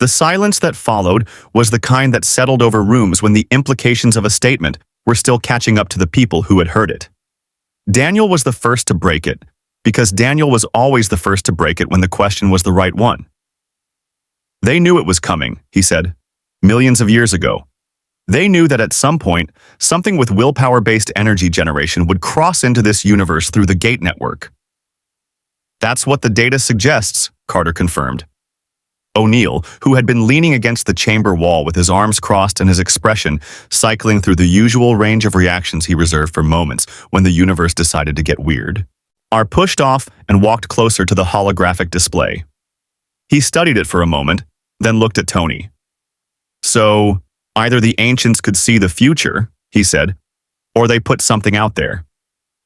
Speaker 1: The silence that followed was the kind that settled over rooms when the implications of a statement were still catching up to the people who had heard it. Daniel was the first to break it, because Daniel was always the first to break it when the question was the right one. They knew it was coming, he said, millions of years ago. They knew that at some point, something with willpower-based energy generation would cross into this universe through the gate network. That's what the data suggests, Carter confirmed. O'Neill, who had been leaning against the chamber wall with his arms crossed and his expression cycling through the usual range of reactions he reserved for moments when the universe decided to get weird, pushed off and walked closer to the holographic display. He studied it for a moment, then looked at Tony. So, either the ancients could see the future, he said, or they put something out there.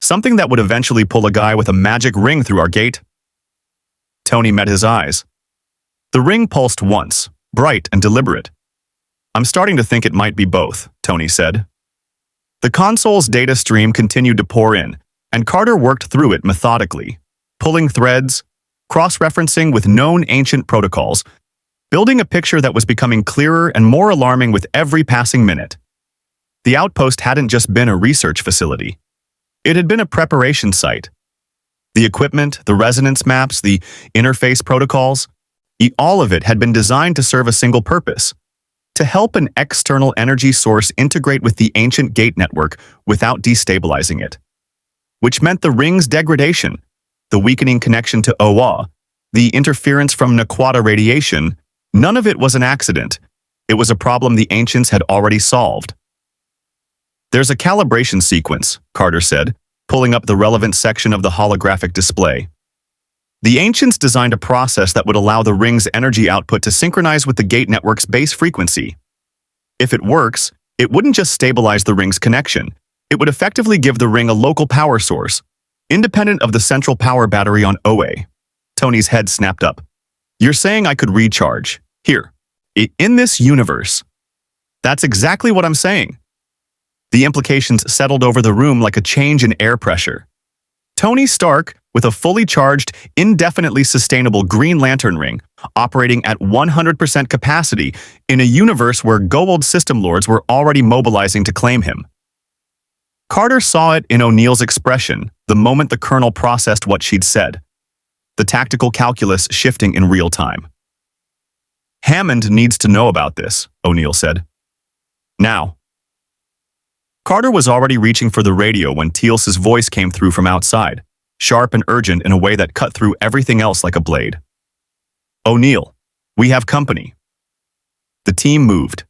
Speaker 1: Something that would eventually pull a guy with a magic ring through our gate. Tony met his eyes. The ring pulsed once, bright and deliberate. I'm starting to think it might be both, Tony said. The console's data stream continued to pour in, and Carter worked through it methodically, pulling threads, cross-referencing with known ancient protocols, building a picture that was becoming clearer and more alarming with every passing minute. The outpost hadn't just been a research facility. It had been a preparation site. The equipment, the resonance maps, the interface protocols, all of it had been designed to serve a single purpose: to help an external energy source integrate with the ancient gate network without destabilizing it. Which meant the ring's degradation, the weakening connection to Oa, the interference from Naquata radiation, none of it was an accident. It was a problem the ancients had already solved. "There's a calibration sequence," Carter said, pulling up the relevant section of the holographic display. The ancients designed a process that would allow the ring's energy output to synchronize with the gate network's base frequency. If it works, it wouldn't just stabilize the ring's connection. It would effectively give the ring a local power source, independent of the central power battery on OA. Tony's head snapped up. "You're saying I could recharge? Here. In this universe?" "That's exactly what I'm saying." The implications settled over the room like a change in air pressure. Tony Stark, with a fully charged, indefinitely sustainable Green Lantern ring, operating at 100% capacity in a universe where Goa'uld system lords were already mobilizing to claim him. Carter saw it in O'Neill's expression the moment the colonel processed what she'd said, the tactical calculus shifting in real time. "Hammond needs to know about this," O'Neill said. "Now." Carter was already reaching for the radio when Teal'c's voice came through from outside, sharp and urgent in a way that cut through everything else like a blade. "O'Neill, we have company." The team moved.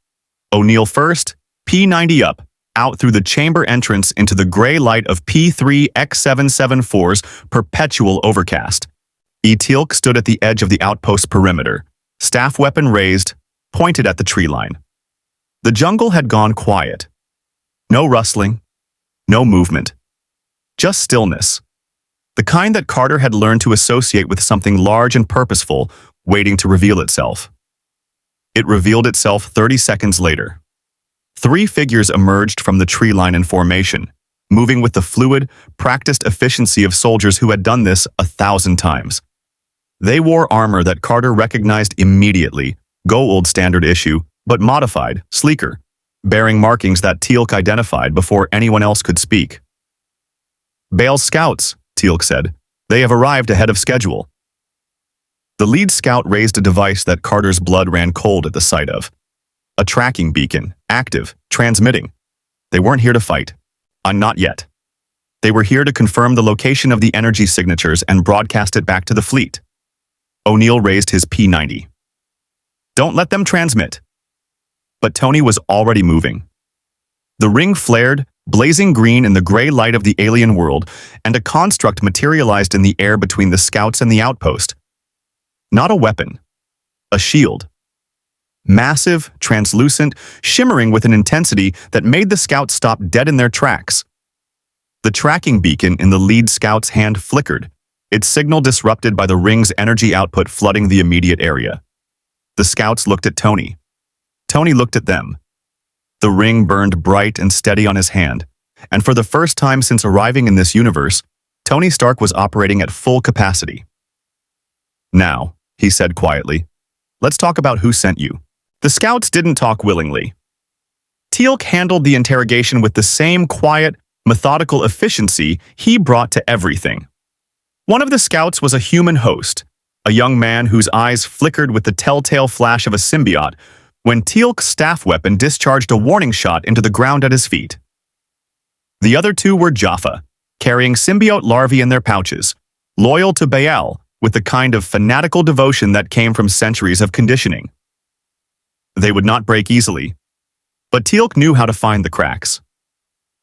Speaker 1: O'Neill first, P90 up, out through the chamber entrance into the gray light of P3X774's perpetual overcast. Teal'c stood at the edge of the outpost perimeter, staff weapon raised, pointed at the tree line. The jungle had gone quiet. No rustling, no movement, just stillness. The kind that Carter had learned to associate with something large and purposeful, waiting to reveal itself. It revealed itself 30 seconds later. 3 figures emerged from the tree line in formation, moving with the fluid, practiced efficiency of soldiers who had done this 1,000 times. They wore armor that Carter recognized immediately, Goa'uld standard issue, but modified, sleeker, bearing markings that Teal'c identified before anyone else could speak. "Baal's scouts," Teal'c said. "They have arrived ahead of schedule." The lead scout raised a device that Carter's blood ran cold at the sight of. A tracking beacon, active, transmitting. They weren't here to fight. Not yet. They were here to confirm the location of the energy signatures and broadcast it back to the fleet. O'Neill raised his P90. "Don't let them transmit." But Tony was already moving. The ring flared, blazing green in the gray light of the alien world, and a construct materialized in the air between the scouts and the outpost. Not a weapon. A shield. Massive, translucent, shimmering with an intensity that made the scouts stop dead in their tracks. The tracking beacon in the lead scout's hand flickered, its signal disrupted by the ring's energy output flooding the immediate area. The scouts looked at Tony. Tony looked at them. The ring burned bright and steady on his hand, and for the first time since arriving in this universe, Tony Stark was operating at full capacity. "Now," he said quietly, "let's talk about who sent you." The scouts didn't talk willingly. Teal'c handled the interrogation with the same quiet, methodical efficiency he brought to everything. One of the scouts was a human host, a young man whose eyes flickered with the telltale flash of a symbiote when Teal'c's staff weapon discharged a warning shot into the ground at his feet. The other 2 were Jaffa, carrying symbiote larvae in their pouches, loyal to Baal with the kind of fanatical devotion that came from centuries of conditioning. They would not break easily, but Teal'c knew how to find the cracks.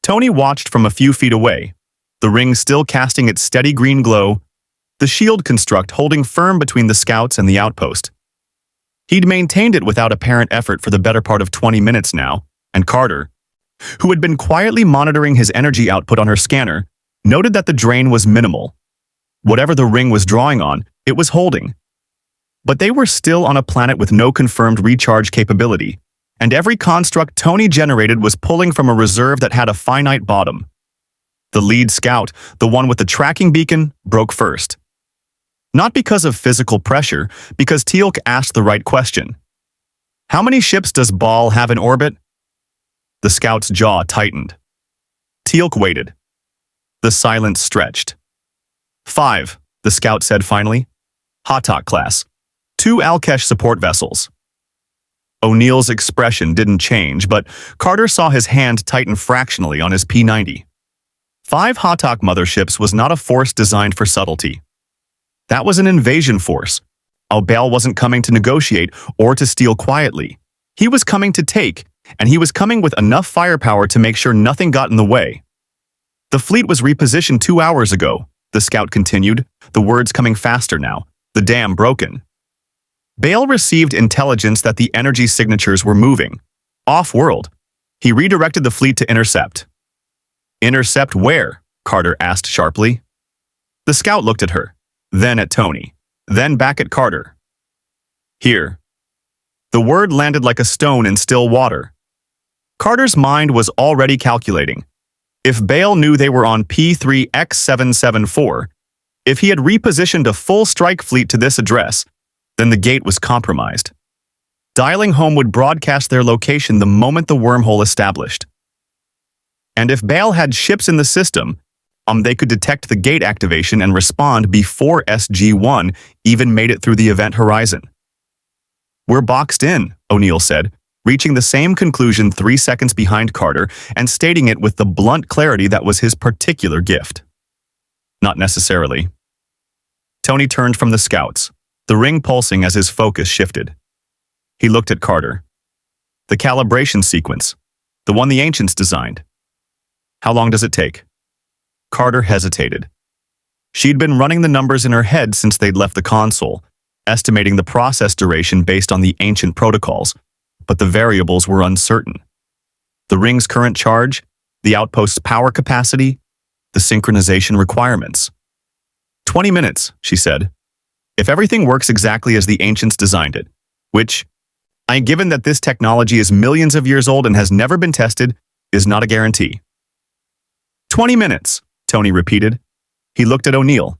Speaker 1: Tony watched from a few feet away, the ring still casting its steady green glow, the shield construct holding firm between the scouts and the outpost. He'd maintained it without apparent effort for the better part of 20 minutes now, and Carter, who had been quietly monitoring his energy output on her scanner, noted that the drain was minimal. Whatever the ring was drawing on, it was holding. But they were still on a planet with no confirmed recharge capability, and every construct Tony generated was pulling from a reserve that had a finite bottom. The lead scout, the one with the tracking beacon, broke first. Not because of physical pressure, because Teal'c asked the right question. "How many ships does Baal have in orbit?" The scout's jaw tightened. Teal'c waited. The silence stretched. 5, the scout said finally. Hatak class. 2 Alkesh support vessels. O'Neill's expression didn't change, but Carter saw his hand tighten fractionally on his P-90. 5 Hatak motherships was not a force designed for subtlety. That was an invasion force. Lord Baal wasn't coming to negotiate or to steal quietly. He was coming to take, and he was coming with enough firepower to make sure nothing got in the way. The fleet was repositioned 2 hours ago, the scout continued, the words coming faster now. The dam broken. Baal received intelligence that the energy signatures were moving. Off-world. He redirected the fleet to intercept. Intercept where? Carter asked sharply. The scout looked at her, then at Tony, then back at Carter. Here. The word landed like a stone in still water. Carter's mind was already calculating. If Baal knew they were on P3X774, if he had repositioned a full strike fleet to this address, then the gate was compromised. Dialing home would broadcast their location the moment the wormhole established. And if Baal had ships in the system, they could detect the gate activation and respond before SG-1 even made it through the event horizon. We're boxed in, O'Neill said, reaching the same conclusion 3 seconds behind Carter and stating it with the blunt clarity that was his particular gift. Not necessarily. Tony turned from the scouts, the ring pulsing as his focus shifted. He looked at Carter. The calibration sequence, the one the ancients designed. How long does it take? Carter hesitated. She'd been running the numbers in her head since they'd left the console, estimating the process duration based on the ancient protocols, but the variables were uncertain. The ring's current charge, the outpost's power capacity, the synchronization requirements. 20 minutes, she said. If everything works exactly as the ancients designed it, which, given that this technology is millions of years old and has never been tested, is not a guarantee. 20 minutes, Tony repeated. He looked at O'Neill.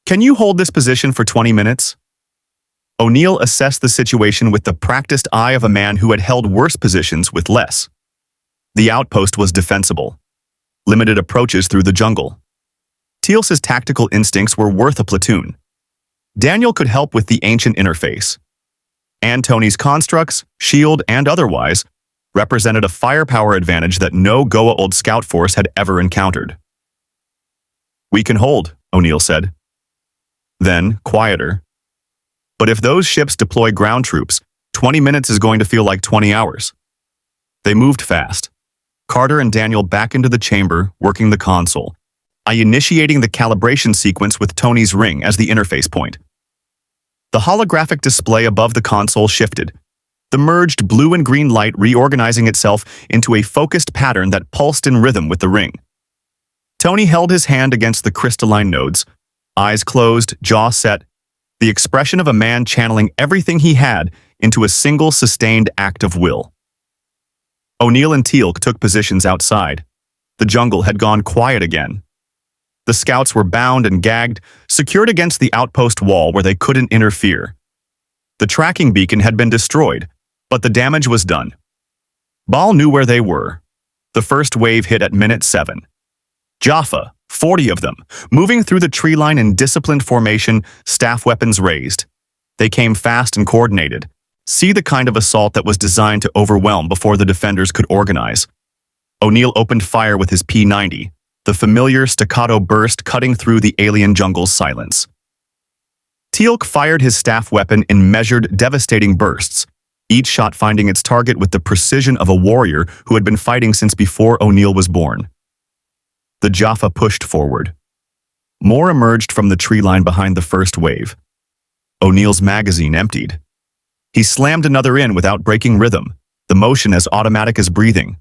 Speaker 1: Can you hold this position for 20 minutes? O'Neill assessed the situation with the practiced eye of a man who had held worse positions with less. The outpost was defensible. Limited approaches through the jungle. Teal'c's tactical instincts were worth a platoon. Daniel could help with the ancient interface. And Tony's constructs, shield and otherwise, represented a firepower advantage that no Goa old scout force had ever encountered. We can hold, O'Neill said. Then, quieter. But if those ships deploy ground troops, 20 minutes is going to feel like 20 hours. They moved fast. Carter and Daniel back into the chamber, working the console, initiating the calibration sequence with Tony's ring as the interface point. The holographic display above the console shifted, the merged blue and green light reorganizing itself into a focused pattern that pulsed in rhythm with the ring. Tony held his hand against the crystalline nodes, eyes closed, jaw set, the expression of a man channeling everything he had into a single sustained act of will. O'Neill and Teal'c took positions outside. The jungle had gone quiet again. The scouts were bound and gagged, secured against the outpost wall where they couldn't interfere. The tracking beacon had been destroyed, but the damage was done. Baal knew where they were. The first wave hit at minute 7. Jaffa, 40 of them, moving through the tree line in disciplined formation, staff weapons raised. They came fast and coordinated. See the kind of assault that was designed to overwhelm before the defenders could organize. O'Neill opened fire with his P-90, the familiar staccato burst cutting through the alien jungle's silence. Teal'c fired his staff weapon in measured, devastating bursts, each shot finding its target with the precision of a warrior who had been fighting since before O'Neill was born. The Jaffa pushed forward. More emerged from the tree line behind the first wave. O'Neill's magazine emptied. He slammed another in without breaking rhythm, the motion as automatic as breathing.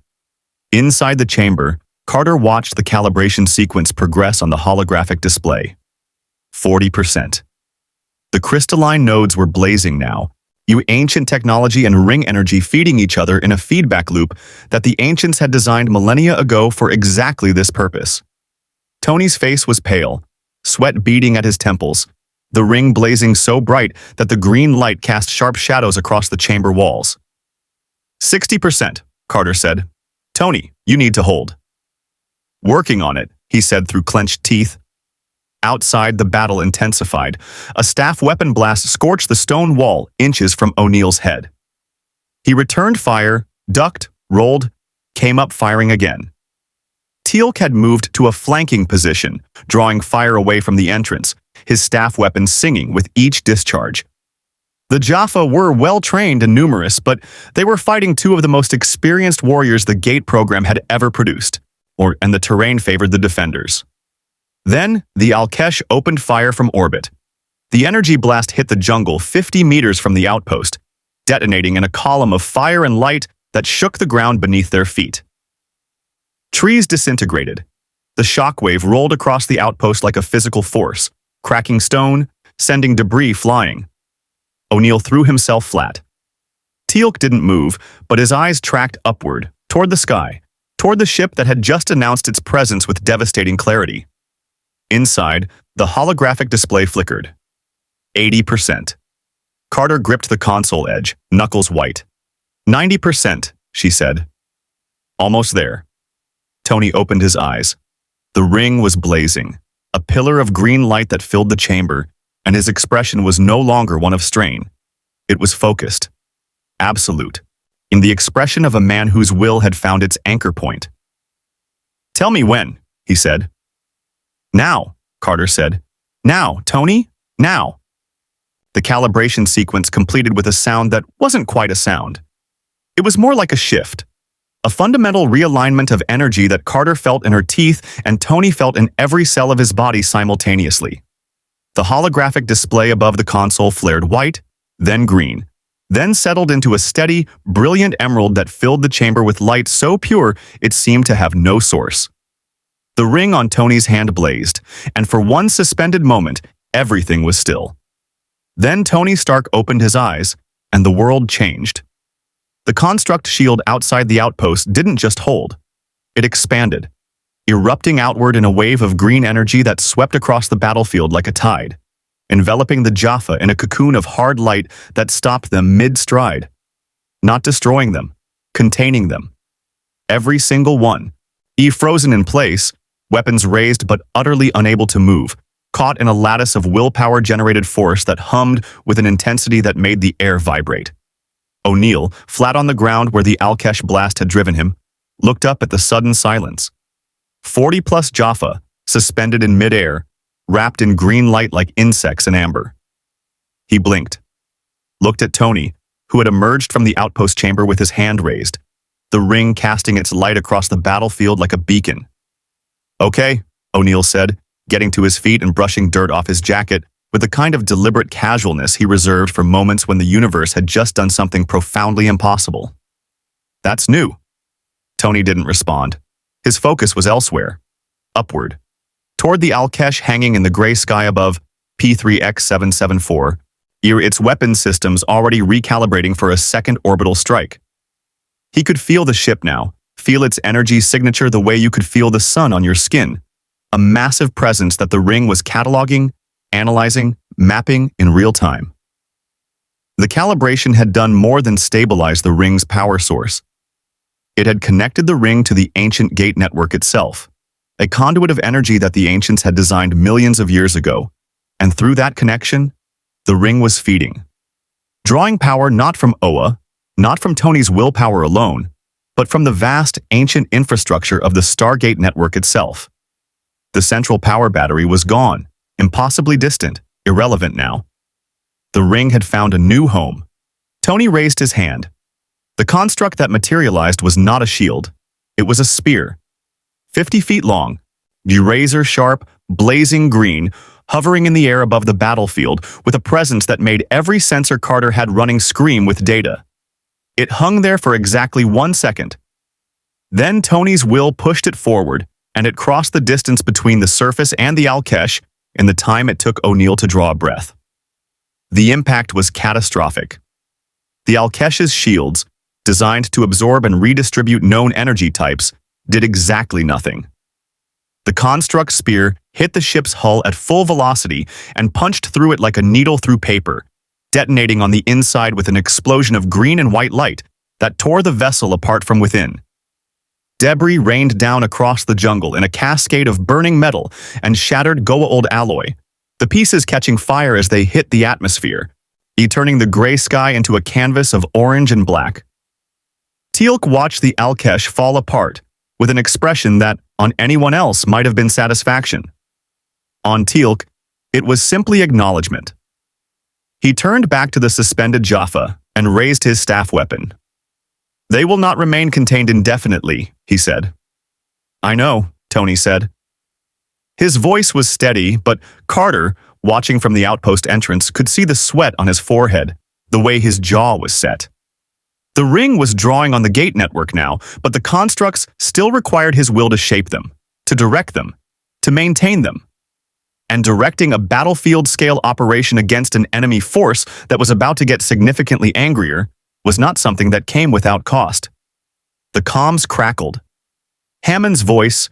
Speaker 1: Inside the chamber, Carter watched the calibration sequence progress on the holographic display. 40%. The crystalline nodes were blazing now, ancient technology and ring energy feeding each other in a feedback loop that the ancients had designed millennia ago for exactly this purpose. Tony's face was pale, sweat beading at his temples, the ring blazing so bright that the green light cast sharp shadows across the chamber walls. 60%, Carter said. Tony, you need to hold. Working on it, he said through clenched teeth. Outside, the battle intensified. A staff weapon blast scorched the stone wall inches from O'Neill's head. He returned fire, ducked, rolled, came up firing again. Teal'c had moved to a flanking position, drawing fire away from the entrance, his staff weapon singing with each discharge. The Jaffa were well-trained and numerous, but they were fighting two of the most experienced warriors the Gate program had ever produced, and the terrain favored the defenders. Then, the Alkesh opened fire from orbit. The energy blast hit the jungle 50 meters from the outpost, detonating in a column of fire and light that shook the ground beneath their feet. Trees disintegrated. The shockwave rolled across the outpost like a physical force, cracking stone, sending debris flying. O'Neill threw himself flat. Teal'c didn't move, but his eyes tracked upward, toward the sky, toward the ship that had just announced its presence with devastating clarity. Inside, the holographic display flickered. 80%. Carter gripped the console edge, knuckles white. 90%, she said. Almost there. Tony opened his eyes. The ring was blazing, a pillar of green light that filled the chamber, and his expression was no longer one of strain. It was focused, absolute, in the expression of a man whose will had found its anchor point. "Tell me when," he said. "Now," Carter said. "Now, Tony, now." The calibration sequence completed with a sound that wasn't quite a sound. It was more like a shift, a fundamental realignment of energy that Carter felt in her teeth and Tony felt in every cell of his body simultaneously. The holographic display above the console flared white, then green, then settled into a steady, brilliant emerald that filled the chamber with light so pure it seemed to have no source. The ring on Tony's hand blazed, and for one suspended moment, everything was still. Then Tony Stark opened his eyes, and the world changed. The construct shield outside the outpost didn't just hold. It expanded, erupting outward in a wave of green energy that swept across the battlefield like a tide, enveloping the Jaffa in a cocoon of hard light that stopped them mid-stride. Not destroying them, containing them. Every single one, frozen in place, weapons raised but utterly unable to move, caught in a lattice of willpower-generated force that hummed with an intensity that made the air vibrate. O'Neill, flat on the ground where the Alkesh blast had driven him, looked up at the sudden silence. 40-plus Jaffa, suspended in midair, wrapped in green light like insects in amber. He blinked, looked at Tony, who had emerged from the outpost chamber with his hand raised, the ring casting its light across the battlefield like a beacon. "Okay," O'Neill said, getting to his feet and brushing dirt off his jacket with the kind of deliberate casualness he reserved for moments when the universe had just done something profoundly impossible. "That's new." Tony didn't respond. His focus was elsewhere, upward, toward the Alkesh hanging in the gray sky above P3X774, its weapon systems already recalibrating for a second orbital strike. He could feel the ship now, feel its energy signature the way you could feel the sun on your skin, a massive presence that the ring was cataloging, analyzing, mapping in real time. The calibration had done more than stabilize the ring's power source. It had connected the ring to the ancient gate network itself, a conduit of energy that the ancients had designed millions of years ago, and through that connection, the ring was feeding. Drawing power not from Oa, not from Tony's willpower alone, but from the vast, ancient infrastructure of the Stargate network itself. The central power battery was gone, impossibly distant, irrelevant now. The ring had found a new home. Tony raised his hand. The construct that materialized was not a shield. It was a spear. 50 feet long, razor-sharp, blazing green, hovering in the air above the battlefield with a presence that made every sensor Carter had running scream with data. It hung there for exactly 1 second. Then Tony's will pushed it forward, and it crossed the distance between the surface and the Alkesh in the time it took O'Neill to draw a breath. The impact was catastrophic. The Alkesh's shields, designed to absorb and redistribute known energy types, did exactly nothing. The construct spear hit the ship's hull at full velocity and punched through it like a needle through paper, detonating on the inside with an explosion of green and white light that tore the vessel apart from within. Debris rained down across the jungle in a cascade of burning metal and shattered Goa'uld alloy, the pieces catching fire as they hit the atmosphere, turning the gray sky into a canvas of orange and black. Teal'c watched the Alkesh fall apart, with an expression that, on anyone else, might have been satisfaction. On Teal'c, it was simply acknowledgement. He turned back to the suspended Jaffa and raised his staff weapon. "They will not remain contained indefinitely," he said. "I know," Tony said. His voice was steady, but Carter, watching from the outpost entrance, could see the sweat on his forehead, the way his jaw was set. The ring was drawing on the gate network now, but the constructs still required his will to shape them, to direct them, to maintain them. And directing a battlefield-scale operation against an enemy force that was about to get significantly angrier was not something that came without cost. The comms crackled. Hammond's voice,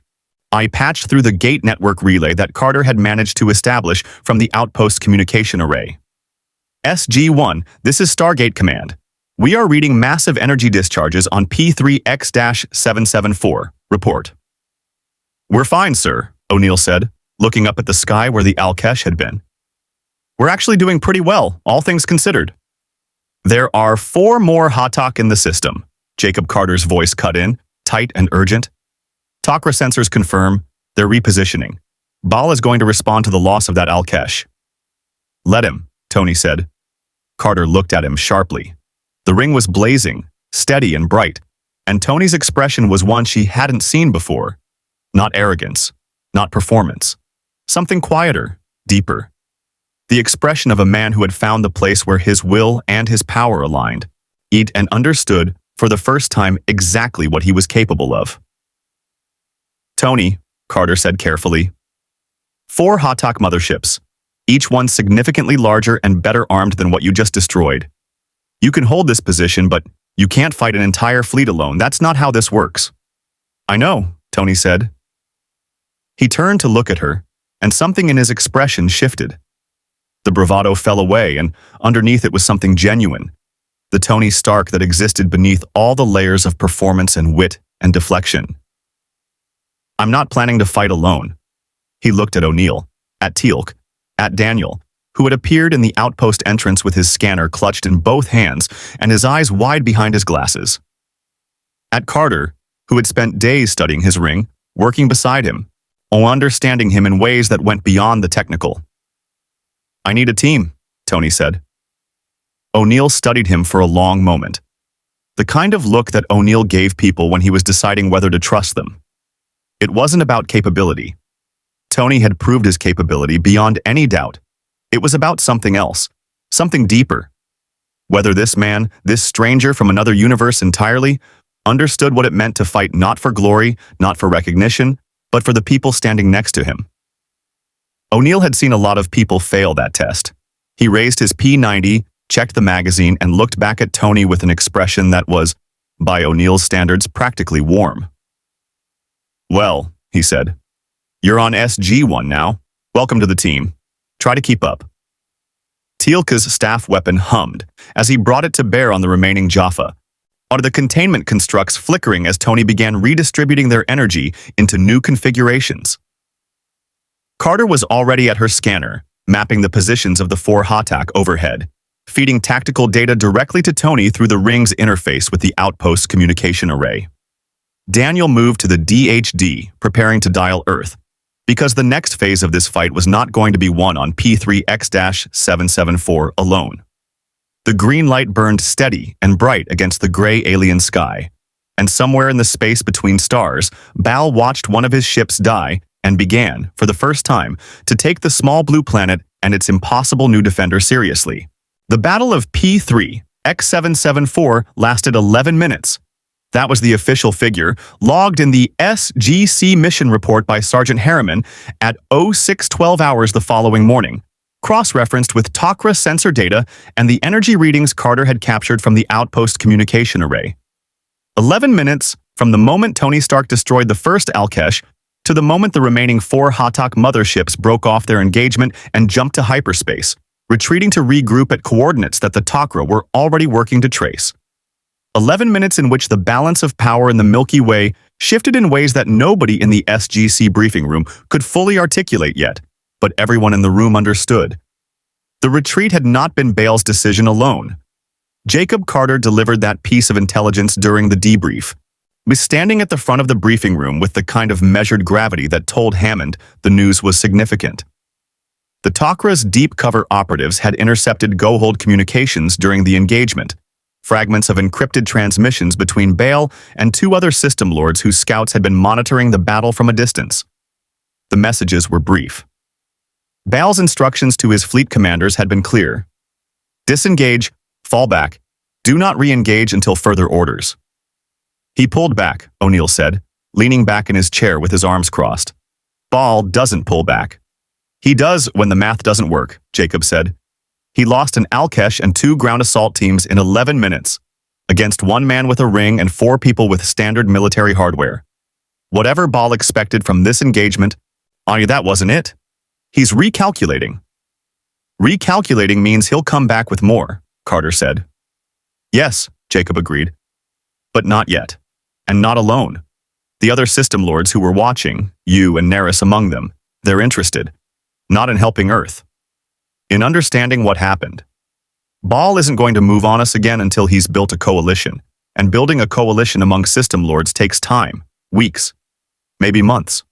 Speaker 1: "I patched through the gate network relay that Carter had managed to establish from the outpost communication array. SG-1, this is Stargate Command. We are reading massive energy discharges on P3X-774. Report." "We're fine, sir," O'Neill said, looking up at the sky where the Alkesh had been. "We're actually doing pretty well, all things considered." "There are 4 more Hatak in the system," Jacob Carter's voice cut in, tight and urgent. "Takra sensors confirm they're repositioning. Baal is going to respond to the loss of that Alkesh." "Let him," Tony said. Carter looked at him sharply. The ring was blazing, steady and bright, and Tony's expression was one she hadn't seen before. Not arrogance, not performance. Something quieter, deeper. The expression of a man who had found the place where his will and his power aligned, and understood, for the first time, exactly what he was capable of. "Tony," Carter said carefully, 4 Hatak motherships, each one significantly larger and better armed than what you just destroyed. You can hold this position, but you can't fight an entire fleet alone. That's not how this works." "I know," Tony said. He turned to look at her, and something in his expression shifted. The bravado fell away, and underneath it was something genuine, the Tony Stark that existed beneath all the layers of performance and wit and deflection. "I'm not planning to fight alone." He looked at O'Neill, at Teal'c, at Daniel, who had appeared in the outpost entrance with his scanner clutched in both hands and his eyes wide behind his glasses. At Carter, who had spent days studying his ring, working beside him, or understanding him in ways that went beyond the technical. "I need a team," Tony said. O'Neill studied him for a long moment. The kind of look that O'Neill gave people when he was deciding whether to trust them. It wasn't about capability. Tony had proved his capability beyond any doubt. It was about something else, something deeper. Whether this man, this stranger from another universe entirely, understood what it meant to fight not for glory, not for recognition, but for the people standing next to him. O'Neill had seen a lot of people fail that test. He raised his P90, checked the magazine, and looked back at Tony with an expression that was, by O'Neill's standards, practically warm. "Well," he said, "you're on SG-1 now. Welcome to the team. Try to keep up." Teal'c's staff weapon hummed as he brought it to bear on the remaining Jaffa, or the containment constructs flickering as Tony began redistributing their energy into new configurations. Carter was already at her scanner, mapping the positions of the 4 Hatak overhead, feeding tactical data directly to Tony through the ring's interface with the outpost communication array. Daniel moved to the DHD, preparing to dial Earth, because the next phase of this fight was not going to be won on P3X-774 alone. The green light burned steady and bright against the gray alien sky, and somewhere in the space between stars, Baal watched one of his ships die and began, for the first time, to take the small blue planet and its impossible new defender seriously. The Battle of P3X-774 lasted 11 minutes. That was the official figure, logged in the SGC mission report by Sergeant Harriman at 0612 hours the following morning, cross-referenced with Takra sensor data and the energy readings Carter had captured from the outpost communication array. 11 minutes from the moment Tony Stark destroyed the first Alkesh to the moment the remaining 4 Hatak motherships broke off their engagement and jumped to hyperspace, retreating to regroup at coordinates that the Takra were already working to trace. 11 minutes in which the balance of power in the Milky Way shifted in ways that nobody in the SGC briefing room could fully articulate yet, but everyone in the room understood. The retreat had not been Baal's decision alone. Jacob Carter delivered that piece of intelligence during the debrief. He was standing at the front of the briefing room with the kind of measured gravity that told Hammond the news was significant. The Takra's deep cover operatives had intercepted Gohold communications during the engagement, fragments of encrypted transmissions between Baal and two other system lords whose scouts had been monitoring the battle from a distance. The messages were brief. Baal's instructions to his fleet commanders had been clear. Disengage, fall back, do not re-engage until further orders. He pulled back, O'Neill said, leaning back in his chair with his arms crossed. Baal doesn't pull back. He does when the math doesn't work, Jacob said. He lost an Alkesh and 2 ground assault teams in 11 minutes, against 1 man with a ring and 4 people with standard military hardware. Whatever Baal expected from this engagement, that wasn't it. He's recalculating. Recalculating means he'll come back with more, Carter said. Yes, Jacob agreed. But not yet. And not alone. The other system lords who were watching, you and Neris among them, they're interested. Not in helping Earth. In understanding what happened. Baal isn't going to move on us again until he's built a coalition. And building a coalition among system lords takes time. Weeks. Maybe months.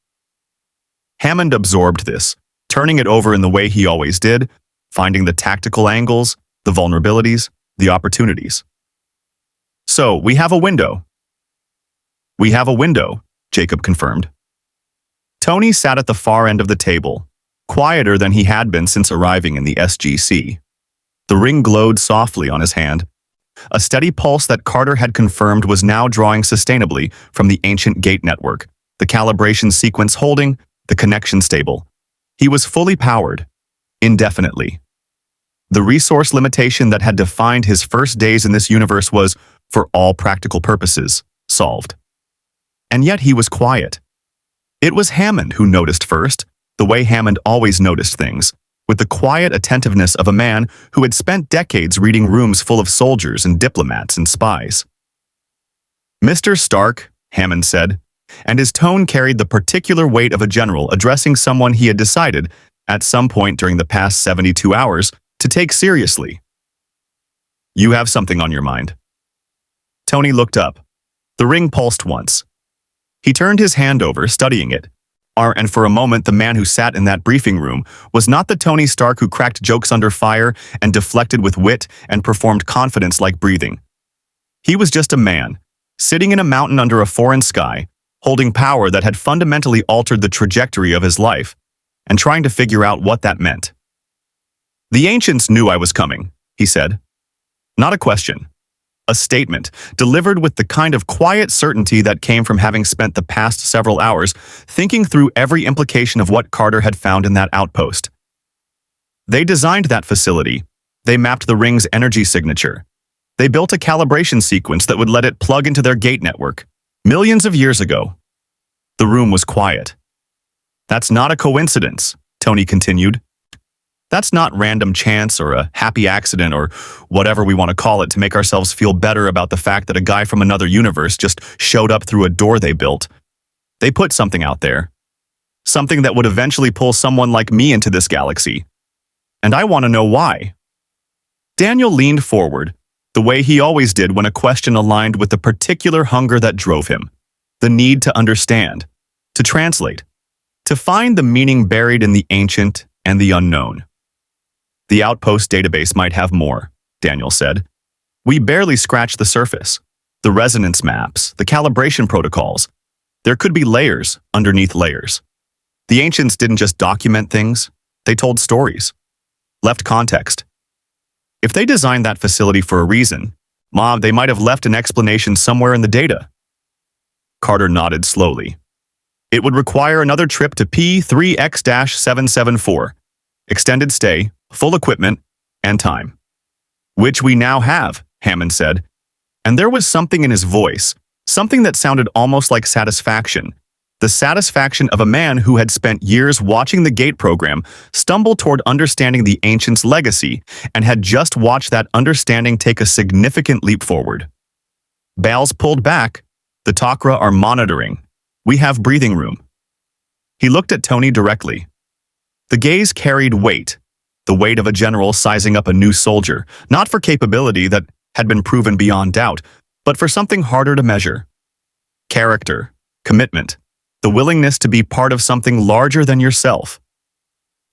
Speaker 1: Hammond absorbed this, turning it over in the way he always did, finding the tactical angles, the vulnerabilities, the opportunities. So, we have a window. We have a window, Jacob confirmed. Tony sat at the far end of the table, quieter than he had been since arriving in the SGC. The ring glowed softly on his hand, a steady pulse that Carter had confirmed was now drawing sustainably from the ancient gate network, the calibration sequence holding, the connection stable. He was fully powered, indefinitely. The resource limitation that had defined his first days in this universe was, for all practical purposes, solved. And yet he was quiet. It was Hammond who noticed first, the way Hammond always noticed things, with the quiet attentiveness of a man who had spent decades reading rooms full of soldiers and diplomats and spies. Mr. Stark, Hammond said, and his tone carried the particular weight of a general addressing someone he had decided, at some point during the past 72 hours, to take seriously. You have something on your mind. Tony looked up. The ring pulsed once. He turned his hand over, studying it. And for a moment, the man who sat in that briefing room was not the Tony Stark who cracked jokes under fire and deflected with wit and performed confidence like breathing. He was just a man, sitting in a mountain under a foreign sky, holding power that had fundamentally altered the trajectory of his life, and trying to figure out what that meant. The ancients knew I was coming, he said. Not a question. A statement, delivered with the kind of quiet certainty that came from having spent the past several hours thinking through every implication of what Carter had found in that outpost. They designed that facility. They mapped the ring's energy signature. They built a calibration sequence that would let it plug into their gate network. Millions of years ago. The room was quiet. That's not a coincidence, Tony continued. That's not random chance or a happy accident or whatever we want to call it to make ourselves feel better about the fact that a guy from another universe just showed up through a door they built. They put something out there. Something that would eventually pull someone like me into this galaxy. And I want to know why. Daniel leaned forward, the way he always did when a question aligned with the particular hunger that drove him. The need to understand, to translate, to find the meaning buried in the ancient and the unknown. The outpost database might have more, Daniel said. We barely scratched the surface. The resonance maps, the calibration protocols. There could be layers underneath layers. The ancients didn't just document things, they told stories. Left context. If they designed that facility for a reason, they might have left an explanation somewhere in the data. Carter nodded slowly. It would require another trip to P3X-774. Extended stay, full equipment, and time. Which we now have, Hammond said. And there was something in his voice, something that sounded almost like satisfaction. The satisfaction of a man who had spent years watching the Gate program stumble toward understanding the ancients' legacy and had just watched that understanding take a significant leap forward. Baal's pulled back. The Takra are monitoring. We have breathing room." He looked at Tony directly. The gaze carried weight, the weight of a general sizing up a new soldier, not for capability that had been proven beyond doubt, but for something harder to measure. Character, commitment, the willingness to be part of something larger than yourself.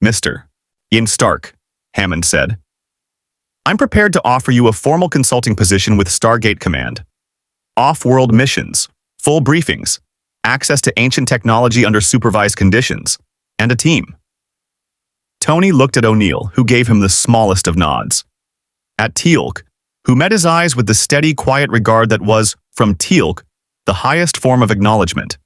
Speaker 1: "Mr. Ian Stark," Hammond said, "I'm prepared to offer you a formal consulting position with Stargate Command. Off-world missions, full briefings, access to ancient technology under supervised conditions, and a team." Tony looked at O'Neill, who gave him the smallest of nods. At Teal'c, who met his eyes with the steady, quiet regard that was, from Teal'c, the highest form of acknowledgement.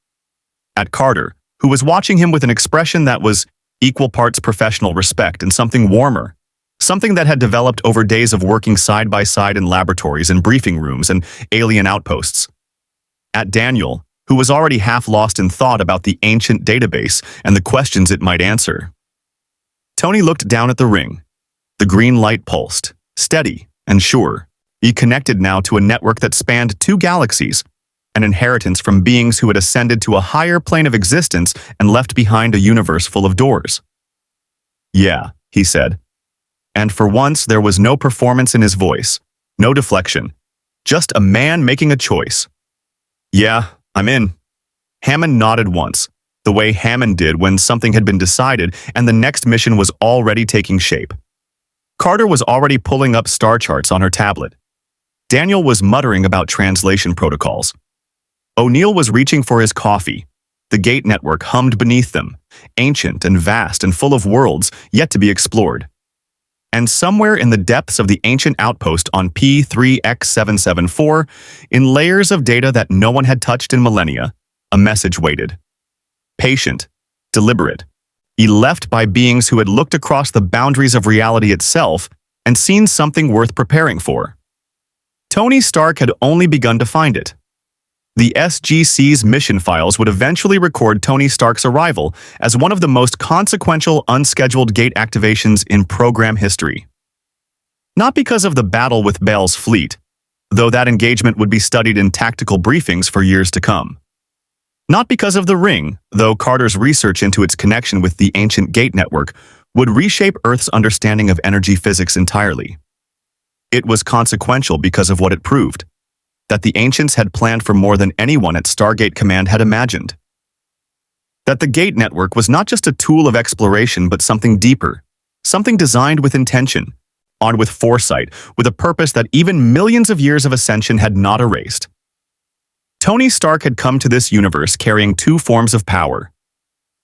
Speaker 1: At Carter, who was watching him with an expression that was equal parts professional respect and something warmer, something that had developed over days of working side by side in laboratories and briefing rooms and alien outposts. At Daniel, who was already half lost in thought about the ancient database and the questions it might answer. Tony looked down at the ring. The green light pulsed, steady and sure. He connected now to a network that spanned 2 galaxies, an inheritance from beings who had ascended to a higher plane of existence and left behind a universe full of doors. "Yeah," he said. And for once there was no performance in his voice, no deflection, just a man making a choice. "Yeah, I'm in." Hammond nodded once, the way Hammond did when something had been decided and the next mission was already taking shape. Carter was already pulling up star charts on her tablet. Daniel was muttering about translation protocols. O'Neill was reaching for his coffee. The gate network hummed beneath them, ancient and vast and full of worlds yet to be explored. And somewhere in the depths of the ancient outpost on P3X774, in layers of data that no one had touched in millennia, a message waited. Patient, deliberate, left by beings who had looked across the boundaries of reality itself and seen something worth preparing for. Tony Stark had only begun to find it. The SGC's mission files would eventually record Tony Stark's arrival as one of the most consequential unscheduled gate activations in program history. Not because of the battle with Baal's fleet, though that engagement would be studied in tactical briefings for years to come. Not because of the ring, though Carter's research into its connection with the ancient gate network would reshape Earth's understanding of energy physics entirely. It was consequential because of what it proved, that the ancients had planned for more than anyone at Stargate Command had imagined. That the gate network was not just a tool of exploration but something deeper, something designed with intention, armed with foresight, with a purpose that even millions of years of ascension had not erased. Tony Stark had come to this universe carrying 2 forms of power.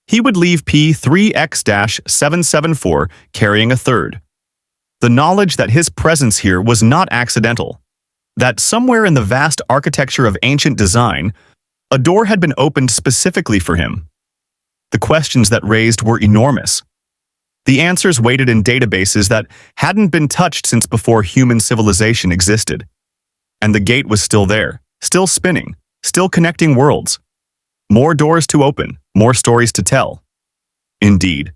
Speaker 1: He would leave P3X-774 carrying a third. The knowledge that his presence here was not accidental, that somewhere in the vast architecture of ancient design, a door had been opened specifically for him. The questions that raised were enormous. The answers waited in databases that hadn't been touched since before human civilization existed. And the gate was still there, still spinning, still connecting worlds. More doors to open, more stories to tell. Indeed,